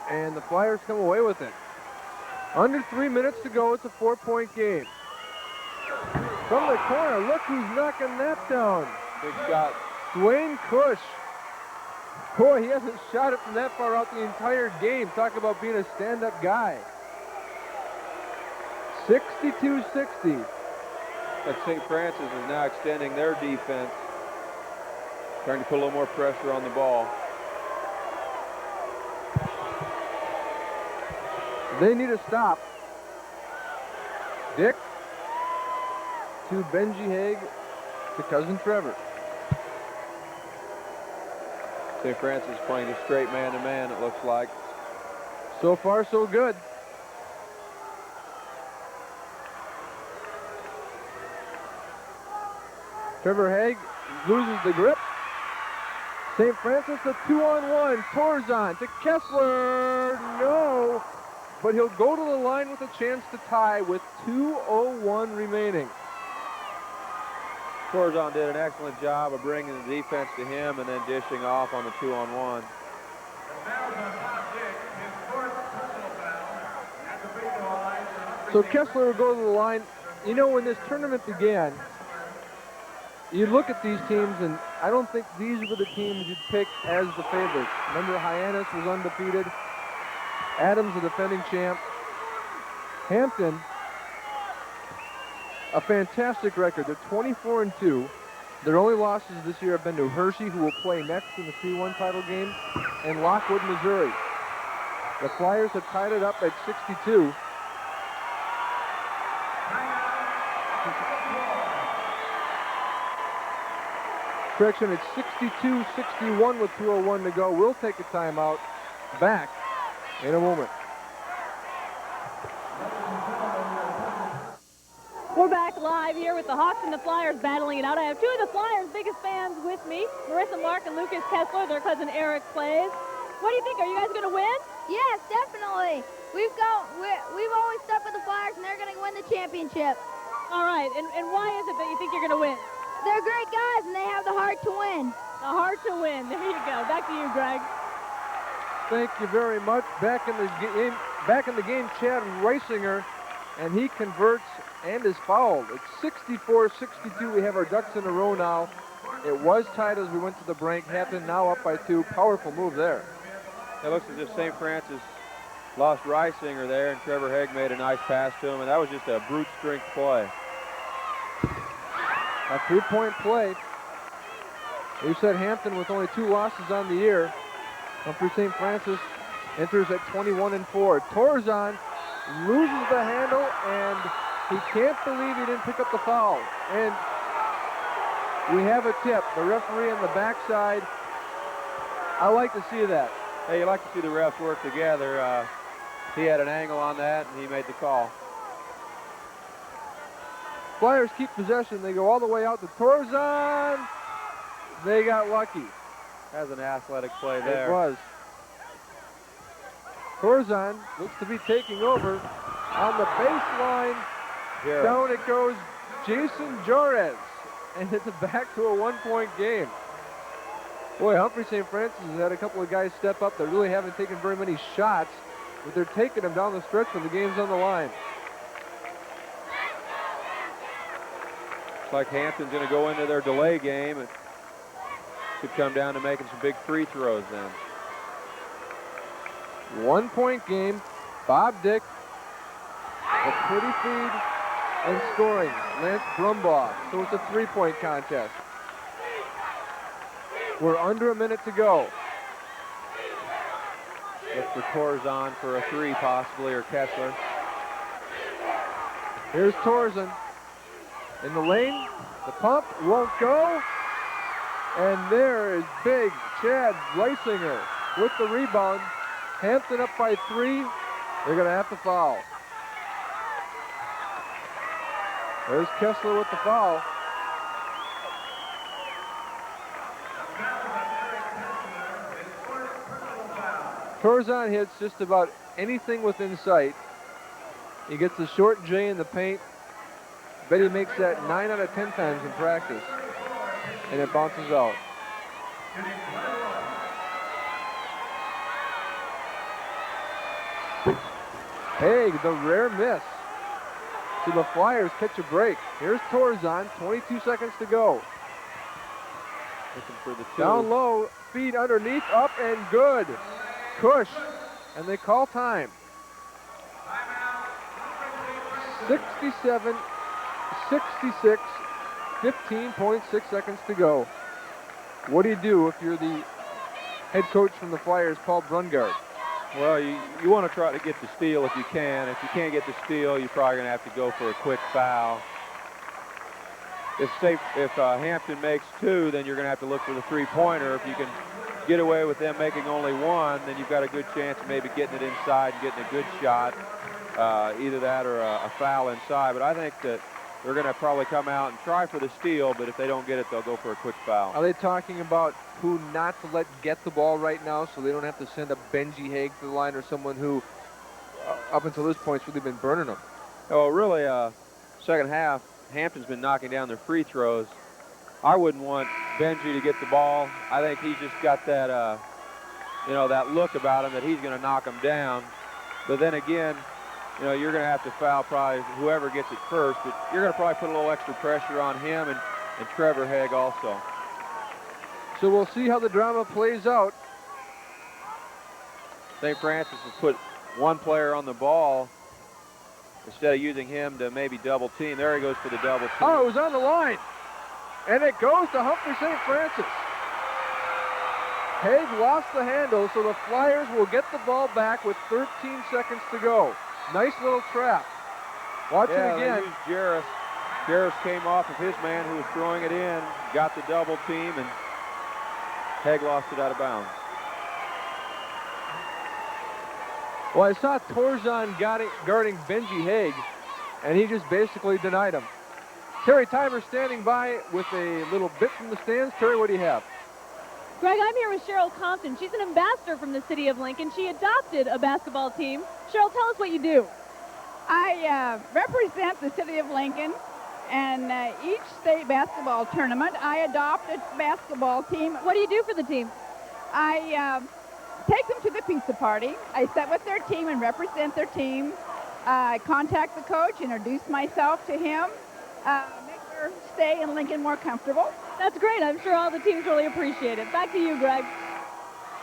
And the Flyers come away with it. Under 3 minutes to go. It's a 4-point game. From the corner, look who's knocking that down. Big shot. Dwayne Cush. Boy, he hasn't shot it from that far out the entire game. Talk about being a stand-up guy. 62-60. But St. Francis is now extending their defense, trying to put a little more pressure on the ball. They need a stop. Dick to Benji Haig to Cousin Trevor. St. Francis playing a straight man-to-man, it looks like. So far, so good. Trevor Haig loses the grip. St. Francis a 2-on-1. Torzan to Kessler. No. But he'll go to the line with a chance to tie with 2:01 remaining. Corzon did an excellent job of bringing the defense to him and then dishing off on the 2-on-1. So Kessler will go to the line. You know, when this tournament began, you look at these teams, and I don't think these were the teams you'd pick as the favorites. Remember, Hyannis was undefeated. Adams, the defending champ. Hampton, a fantastic record. They're 24-2. Their only losses this year have been to Hershey, who will play next in the C1 title game, and Lockwood, Missouri. The Flyers have tied it up at 62. Correction, it's 62-61 with 2:01 to go. We'll take a timeout. Back in a moment. We're back live here with the Hawks and the Flyers battling it out. I have two of the Flyers' biggest fans with me, Marissa Mark and Lucas Kessler. Their cousin Eric plays. What do you think? Are you guys going to win? Yes, definitely. We've always stuck with the Flyers, and they're going to win the championship. All right, and why is it that you think you're going to win? They're great guys, and they have the heart to win. The heart to win. There you go. Back to you, Greg. Thank you very much. Back in the game, Chad Reisinger, and he converts and is fouled. It's 64-62. We have our ducks in a row now. It was tied as we went to the break. Hampton now up by 2. Powerful move there. It looks as if St. Francis lost Reisinger there, and Trevor Haig made a nice pass to him, and that was just a brute strength play. A 3-point play. You said Hampton with only 2 losses on the year. Humphrey St. Francis enters at 21-4. Torzon loses the handle, and he can't believe he didn't pick up the foul. And we have a tip. The referee on the backside. I like to see that. Hey, you like to see the refs work together. He had an angle on that, and he made the call. Flyers keep possession. They go all the way out to Torzon. They got lucky. That's an athletic play there. It was. Torzon looks to be taking over on the baseline. Here. Down it goes, Jason Jorez. And it's back to a 1-point game. Boy, Humphrey St. Francis has had a couple of guys step up that really haven't taken very many shots, but they're taking them down the stretch when the game's on the line. Looks like Hampton's going to go into their delay game. It could come down to making some big free throws then. 1-point game. Bob Dick, a pretty feed, and scoring. Lance Brumbaugh. So it's a 3-point contest. We're under a minute to go. Look for Torzon for a 3 possibly, or Kessler. Here's Torzon in the lane. The pump won't go. And there is big Chad Reisinger with the rebound. Hampton up by 3. They're going to have to foul. There's Kessler with the foul. Torzon hits just about anything within sight. He gets the short J in the paint. Bet he makes that 9 out of 10 times in practice. And it bounces out. Haig, the rare miss. So the Flyers catch a break. Here's Torzon, 22 seconds to go. Looking for the 2. Down low, feed underneath, up and good. Cush, and they call time. 67, 66, 15.6 seconds to go. What do you do if you're the head coach from the Flyers, Paul Brungard? Well, you want to try to get the steal if you can. If you can't get the steal, you're probably going to have to go for a quick foul. If Hampton makes 2, then you're going to have to look for the 3-pointer. If you can get away with them making only 1, then you've got a good chance of maybe getting it inside and getting a good shot, either that or a foul inside. But I think that they're going to probably come out and try for the steal, but if they don't get it, they'll go for a quick foul. Are they talking about who not to let get the ball right now so they don't have to send a Benji Haig to the line or someone who, up until this point, has really been burning them? Oh, really, second half, Hampton's been knocking down their free throws. I wouldn't want Benji to get the ball. I think he's just got that, you know, that look about him that he's going to knock him down. But then again, you know, you're going to have to foul probably whoever gets it first, but you're going to probably put a little extra pressure on him and Trevor Haig also. So we'll see how the drama plays out. St. Francis has put one player on the ball instead of using him to maybe double team. There he goes for the double team. Oh, it was on the line. And it goes to Humphrey St. Francis. Haig lost the handle, so the Flyers will get the ball back with 13 seconds to go. Nice little trap. Watch it again. They used Jarris. Jarris came off of his man who was throwing it in, got the double team, and Haig lost it out of bounds. Well, I saw Torzan guarding Benji Haig, and he just basically denied him. Terry Timer standing by with a little bit from the stands. Terry, what do you have? Greg, I'm here with Cheryl Compton. She's an ambassador from the city of Lincoln. She adopted a basketball team. Cheryl, tell us what you do. I represent the city of Lincoln, and each state basketball tournament, I adopt a basketball team. What do you do for the team? I take them to the pizza party. I sit with their team and represent their team. I contact the coach, introduce myself to him, make their stay in Lincoln more comfortable. That's great. I'm sure all the teams really appreciate it. Back to you, Greg.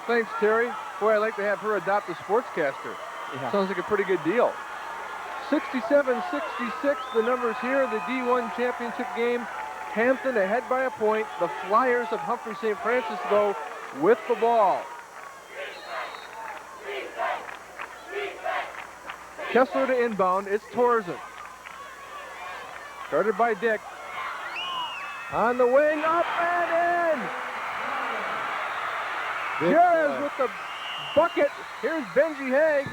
Thanks, Terry. Boy, I'd like to have her adopt a sportscaster. Yeah. Sounds like a pretty good deal. 67-66, the numbers here, the D1 championship game. Hampton ahead by a point. The Flyers of Humphrey St. Francis, though, with the ball. Kessler to inbound. It's Torzan. Started by Dick. On the wing, up and in! Jarris with the bucket. Here's Benji Haig.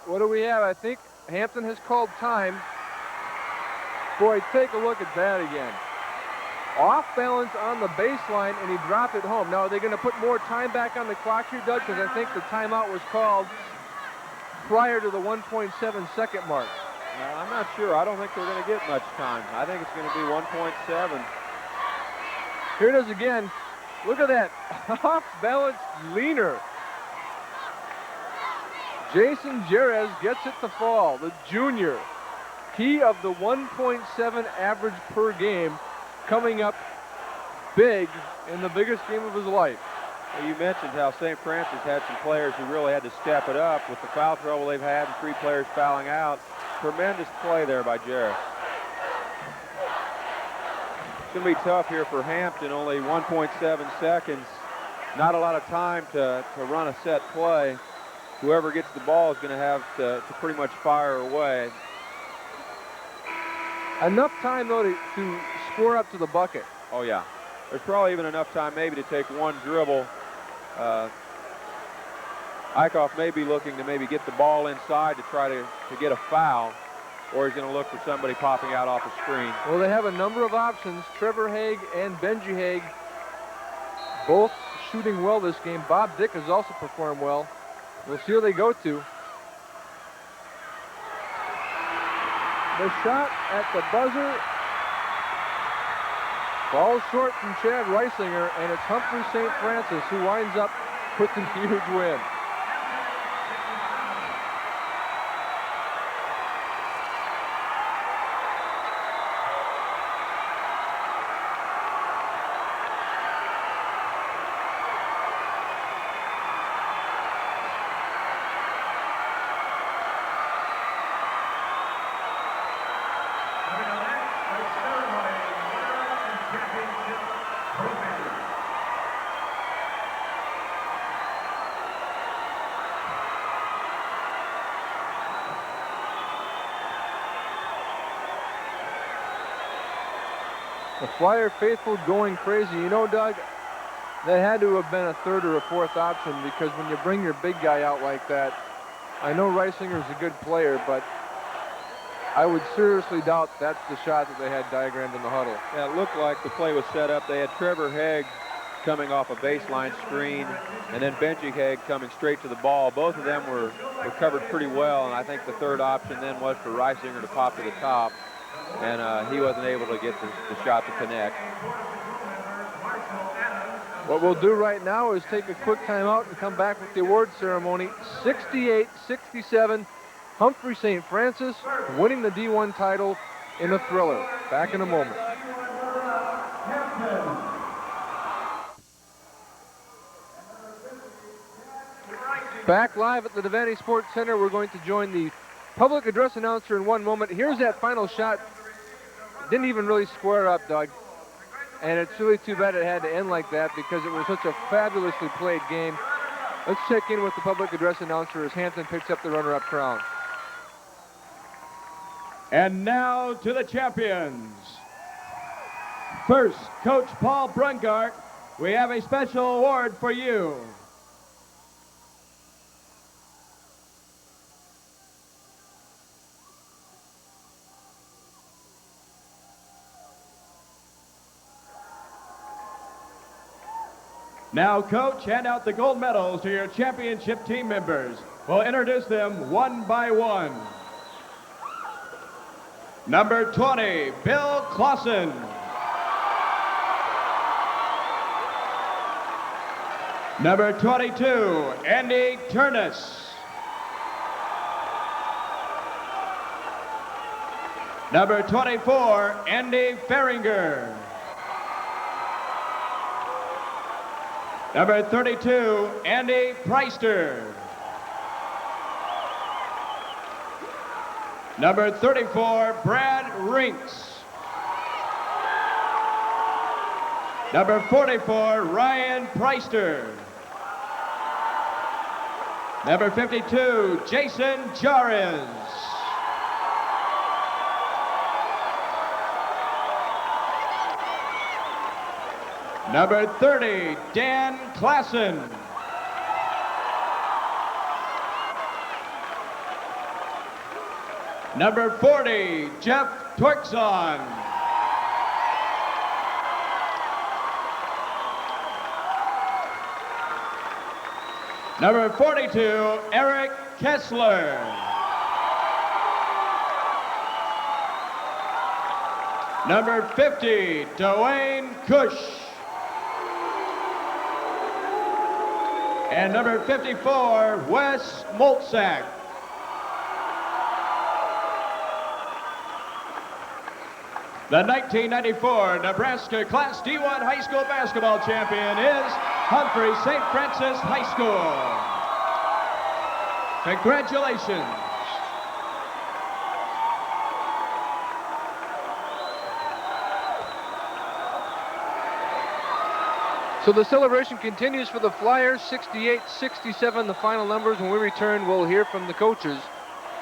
What do we have? I think Hampton has called time. Boy, take a look at that again. Off balance on the baseline, and he dropped it home. Now, are they going to put more time back on the clock here, Doug? Because I think the timeout was called prior to the 1.7-second mark. I'm not sure. I don't think they're going to get much time. I think it's going to be 1.7. Here it is again. Look at that. Off-balance leaner. Jason Jarris gets it to fall, the junior. He of the 1.7 average per game, coming up big in the biggest game of his life. Well, you mentioned how St. Francis had some players who really had to step it up with the foul trouble they've had and 3 players fouling out. Tremendous play there by Jarris. It's going to be tough here for Hampton, only 1.7 seconds. Not a lot of time to run a set play. Whoever gets the ball is going to have to pretty much fire away. Enough time, though, to score up to the bucket. Oh, yeah. There's probably even enough time maybe to take one dribble. Eichhoff may be looking to maybe get the ball inside to try to get a foul, or he's going to look for somebody popping out off the screen. Well, they have a number of options. Trevor Haig and Benji Haig both shooting well this game. Bob Dick has also performed well. We'll see where they go to. The shot at the buzzer falls short from Chad Reisinger, and it's Humphrey St. Francis who winds up with the huge win. The Flyer faithful going crazy. You know, Doug, that had to have been a third or a fourth option, because when you bring your big guy out like that, I know Reisinger's a good player, but I would seriously doubt that's the shot that they had diagrammed in the huddle. Yeah, it looked like the play was set up. They had Trevor Haig coming off a baseline screen, and then Benji Haig coming straight to the ball. Both of them were covered pretty well, and I think the third option then was for Reisinger to pop to the top. and he wasn't able to get the shot to connect. What we'll do right now is take a quick timeout and come back with the award ceremony. 68-67, Humphrey St. Francis winning the D1 title in a thriller. Back in a moment. Back live at the Devaney Sports Center, we're going to join the public address announcer in one moment. Here's that final shot. Didn't even really square up, Doug. And it's really too bad it had to end like that because it was such a fabulously played game. Let's check in with the public address announcer as Hampton picks up the runner-up crown. And now to the champions. First, Coach Paul Brungart, we have a special award for you. Now, Coach, hand out the gold medals to your championship team members. We'll introduce them one by one. Number 20, Bill Clausen. Number 22, Andy Turnus. Number 24, Andy Feringer. Number 32, Andy Preister. Number 34, Brad Rinks. Number 44, Ryan Preister. Number 52, Jason Jarez. Number 30, Dan Klassen. Number 40, Jeff Torkson. Number 42, Eric Kessler. Number 50, Dwayne Cush. And number 54, Wes Moltsack. The 1994 Nebraska Class D1 High School basketball champion is Humphrey St. Francis High School. Congratulations. So the celebration continues for the Flyers, 68-67, the final numbers. When we return, we'll hear from the coaches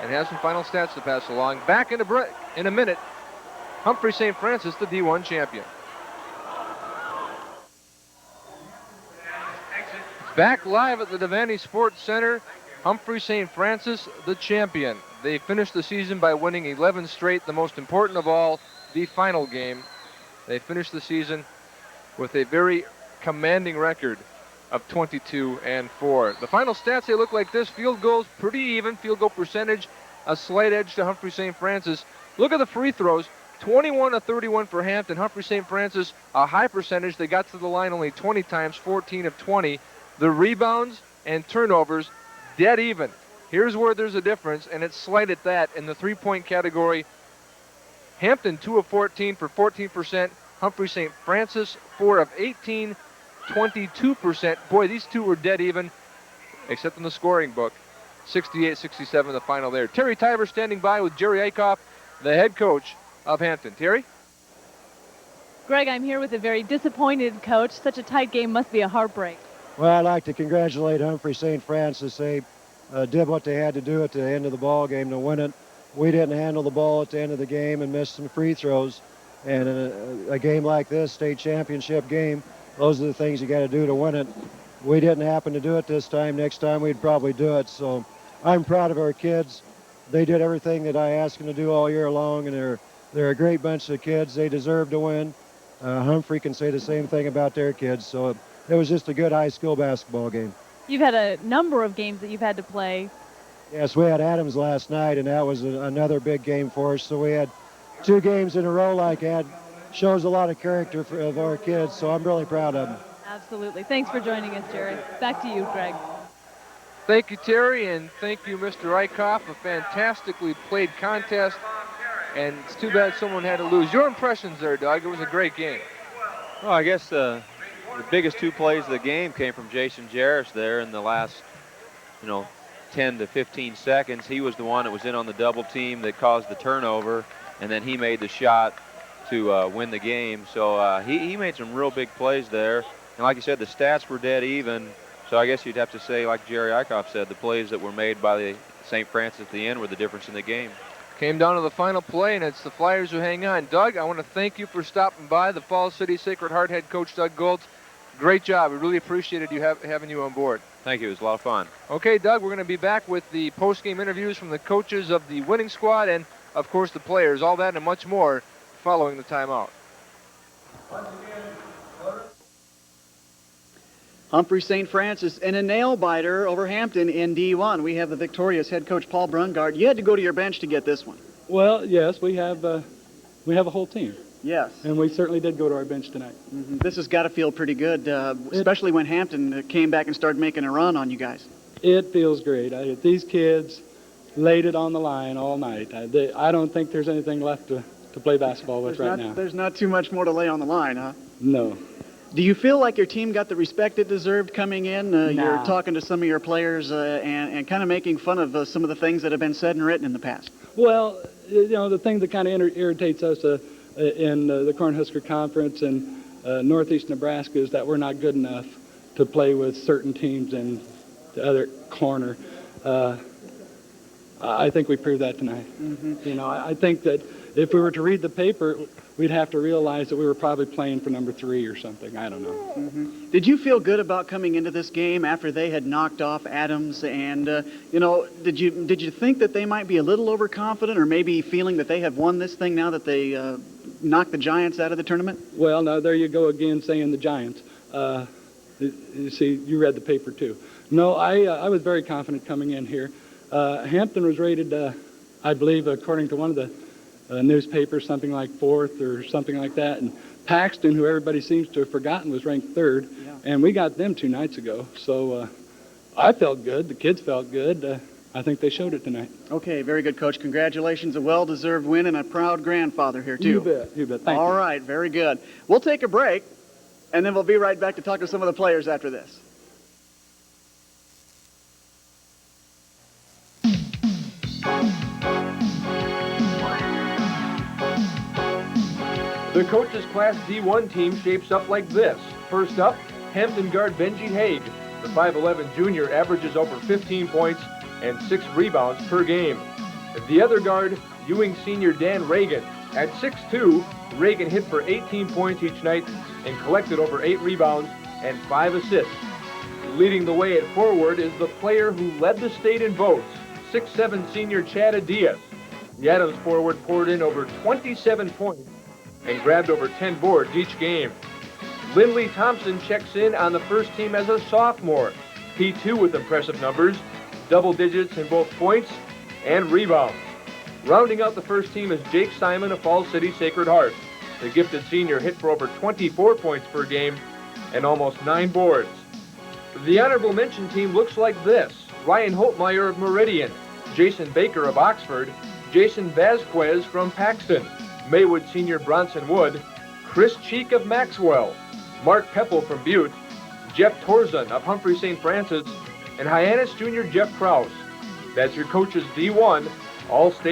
and have some final stats to pass along. Back in a minute, Humphrey St. Francis, the D1 champion. Back live at the Devaney Sports Center, Humphrey St. Francis, the champion. They finished the season by winning 11 straight, the most important of all, the final game. They finished the season with a very commanding record of 22-4. The final stats, they look like this. Field goals, pretty even. Field goal percentage, a slight edge to Humphrey St. Francis. Look at the free throws. 21-31 for Hampton. Humphrey St. Francis, a high percentage. They got to the line only 20 times, 14 of 20. The rebounds and turnovers, dead even. Here's where there's a difference, and it's slight at that. In the three-point category, Hampton 2 of 14 for 14%. Humphrey St. Francis 4 of 18, 22%. Boy, these two were dead even, except in the scoring book. 68-67 the final there. Terry Tiber standing by with Jerry Aikoff, the head coach of Hampton. Terry? Greg, I'm here with a very disappointed coach. Such a tight game must be a heartbreak. Well, I'd like to congratulate Humphrey St. Francis. They did what they had to do at the end of the ball game to win it. We didn't handle the ball at the end of the game and missed some free throws. And in a game like this, state championship game, those are the things you got to do to win it. We didn't happen to do it this time. Next time we'd probably do it. So I'm proud of our kids. They did everything that I asked them to do all year long, and they're a great bunch of kids. They deserve to win. Humphrey can say the same thing about their kids. So it was just a good high school basketball game. You've had a number of games that you've had to play. Yes, we had Adams last night, and that was another big game for us. So we had 2 games in a row like that shows a lot of character of our kids, so I'm really proud of them. Absolutely. Thanks for joining us, Jerry. Back to you, Greg. Thank you, Terry, and thank you, Mr. Eichhoff. A fantastically played contest, and it's too bad someone had to lose. Your impressions there, Doug? It was a great game. Well, I guess the biggest 2 plays of the game came from Jason Jarris there in the last, 10 to 15 seconds. He was the one that was in on the double team that caused the turnover, and then he made the shot to win the game. So he made some real big plays there. And like you said, the stats were dead even. So I guess you'd have to say, like Jerry Eichhoff said, the plays that were made by the St. Francis at the end were the difference in the game. Came down to the final play, and it's the Flyers who hang on. Doug, I want to thank you for stopping by. The Falls City Sacred Heart head coach, Doug Goltz. Great job. We really appreciated having you on board. Thank you. It was a lot of fun. Okay, Doug, we're going to be back with the post-game interviews from the coaches of the winning squad and, of course, the players. All that and much more following the timeout. Humphrey St. Francis and a nail-biter over Hampton in D1. We have the victorious head coach, Paul Brungard. You had to go to your bench to get this one. Well, yes, we have a whole team. Yes. And we certainly did go to our bench tonight. Mm-hmm. This has got to feel pretty good, especially when Hampton came back and started making a run on you guys. It feels great. These kids laid it on the line all night. I don't think there's anything left to play basketball with now. There's not too much more to lay on the line, huh? No. Do you feel like your team got the respect it deserved coming in? You're talking to some of your players and kind of making fun of some of the things that have been said and written in the past. Well, the thing that kind of irritates us in the Cornhusker Conference and Northeast Nebraska is that we're not good enough to play with certain teams in the other corner. I think we proved that tonight. Mm-hmm. I think that if we were to read the paper, we'd have to realize that we were probably playing for number 3 or something. I don't know. Mm-hmm. Did you feel good about coming into this game after they had knocked off Adams? And, did you think that they might be a little overconfident or maybe feeling that they have won this thing now that they knocked the Giants out of the tournament? Well, now there you go again saying the Giants. You see, you read the paper too. No, I was very confident coming in here. Hampton was rated, I believe, according to one of the newspapers, something like 4th or something like that. And Paxton, who everybody seems to have forgotten, was ranked 3rd. Yeah. And we got them 2 nights ago. So I felt good. The kids felt good. I think they showed it tonight. Okay, very good, Coach. Congratulations. A well-deserved win and a proud grandfather here, too. You bet. Thank you. All right, very good. We'll take a break, and then we'll be right back to talk to some of the players after this. The coaches Class D1 team shapes up like this. First up, Hampton guard Benji Haig. The 5'11 junior averages over 15 points and 6 rebounds per game. The other guard, Ewing senior Dan Reagan. At 6'2", Reagan hit for 18 points each night and collected over 8 rebounds and 5 assists. Leading the way at forward is the player who led the state in votes, 6'7 senior Chad Diaz. The Adams forward poured in over 27 points and grabbed over 10 boards each game. Lindley Thompson checks in on the first team as a sophomore. He too with impressive numbers, double digits in both points and rebounds. Rounding out the first team is Jake Simon of Falls City Sacred Heart. The gifted senior hit for over 24 points per game and almost 9 boards. The honorable mention team looks like this. Ryan Holtmeyer of Meridian, Jason Baker of Oxford, Jason Vasquez from Paxton, Maywood senior Bronson Wood, Chris Cheek of Maxwell, Mark Peppel from Butte, Jeff Torzan of Humphrey St. Francis, and Hyannis junior Jeff Krause. That's your coaches D1 All-State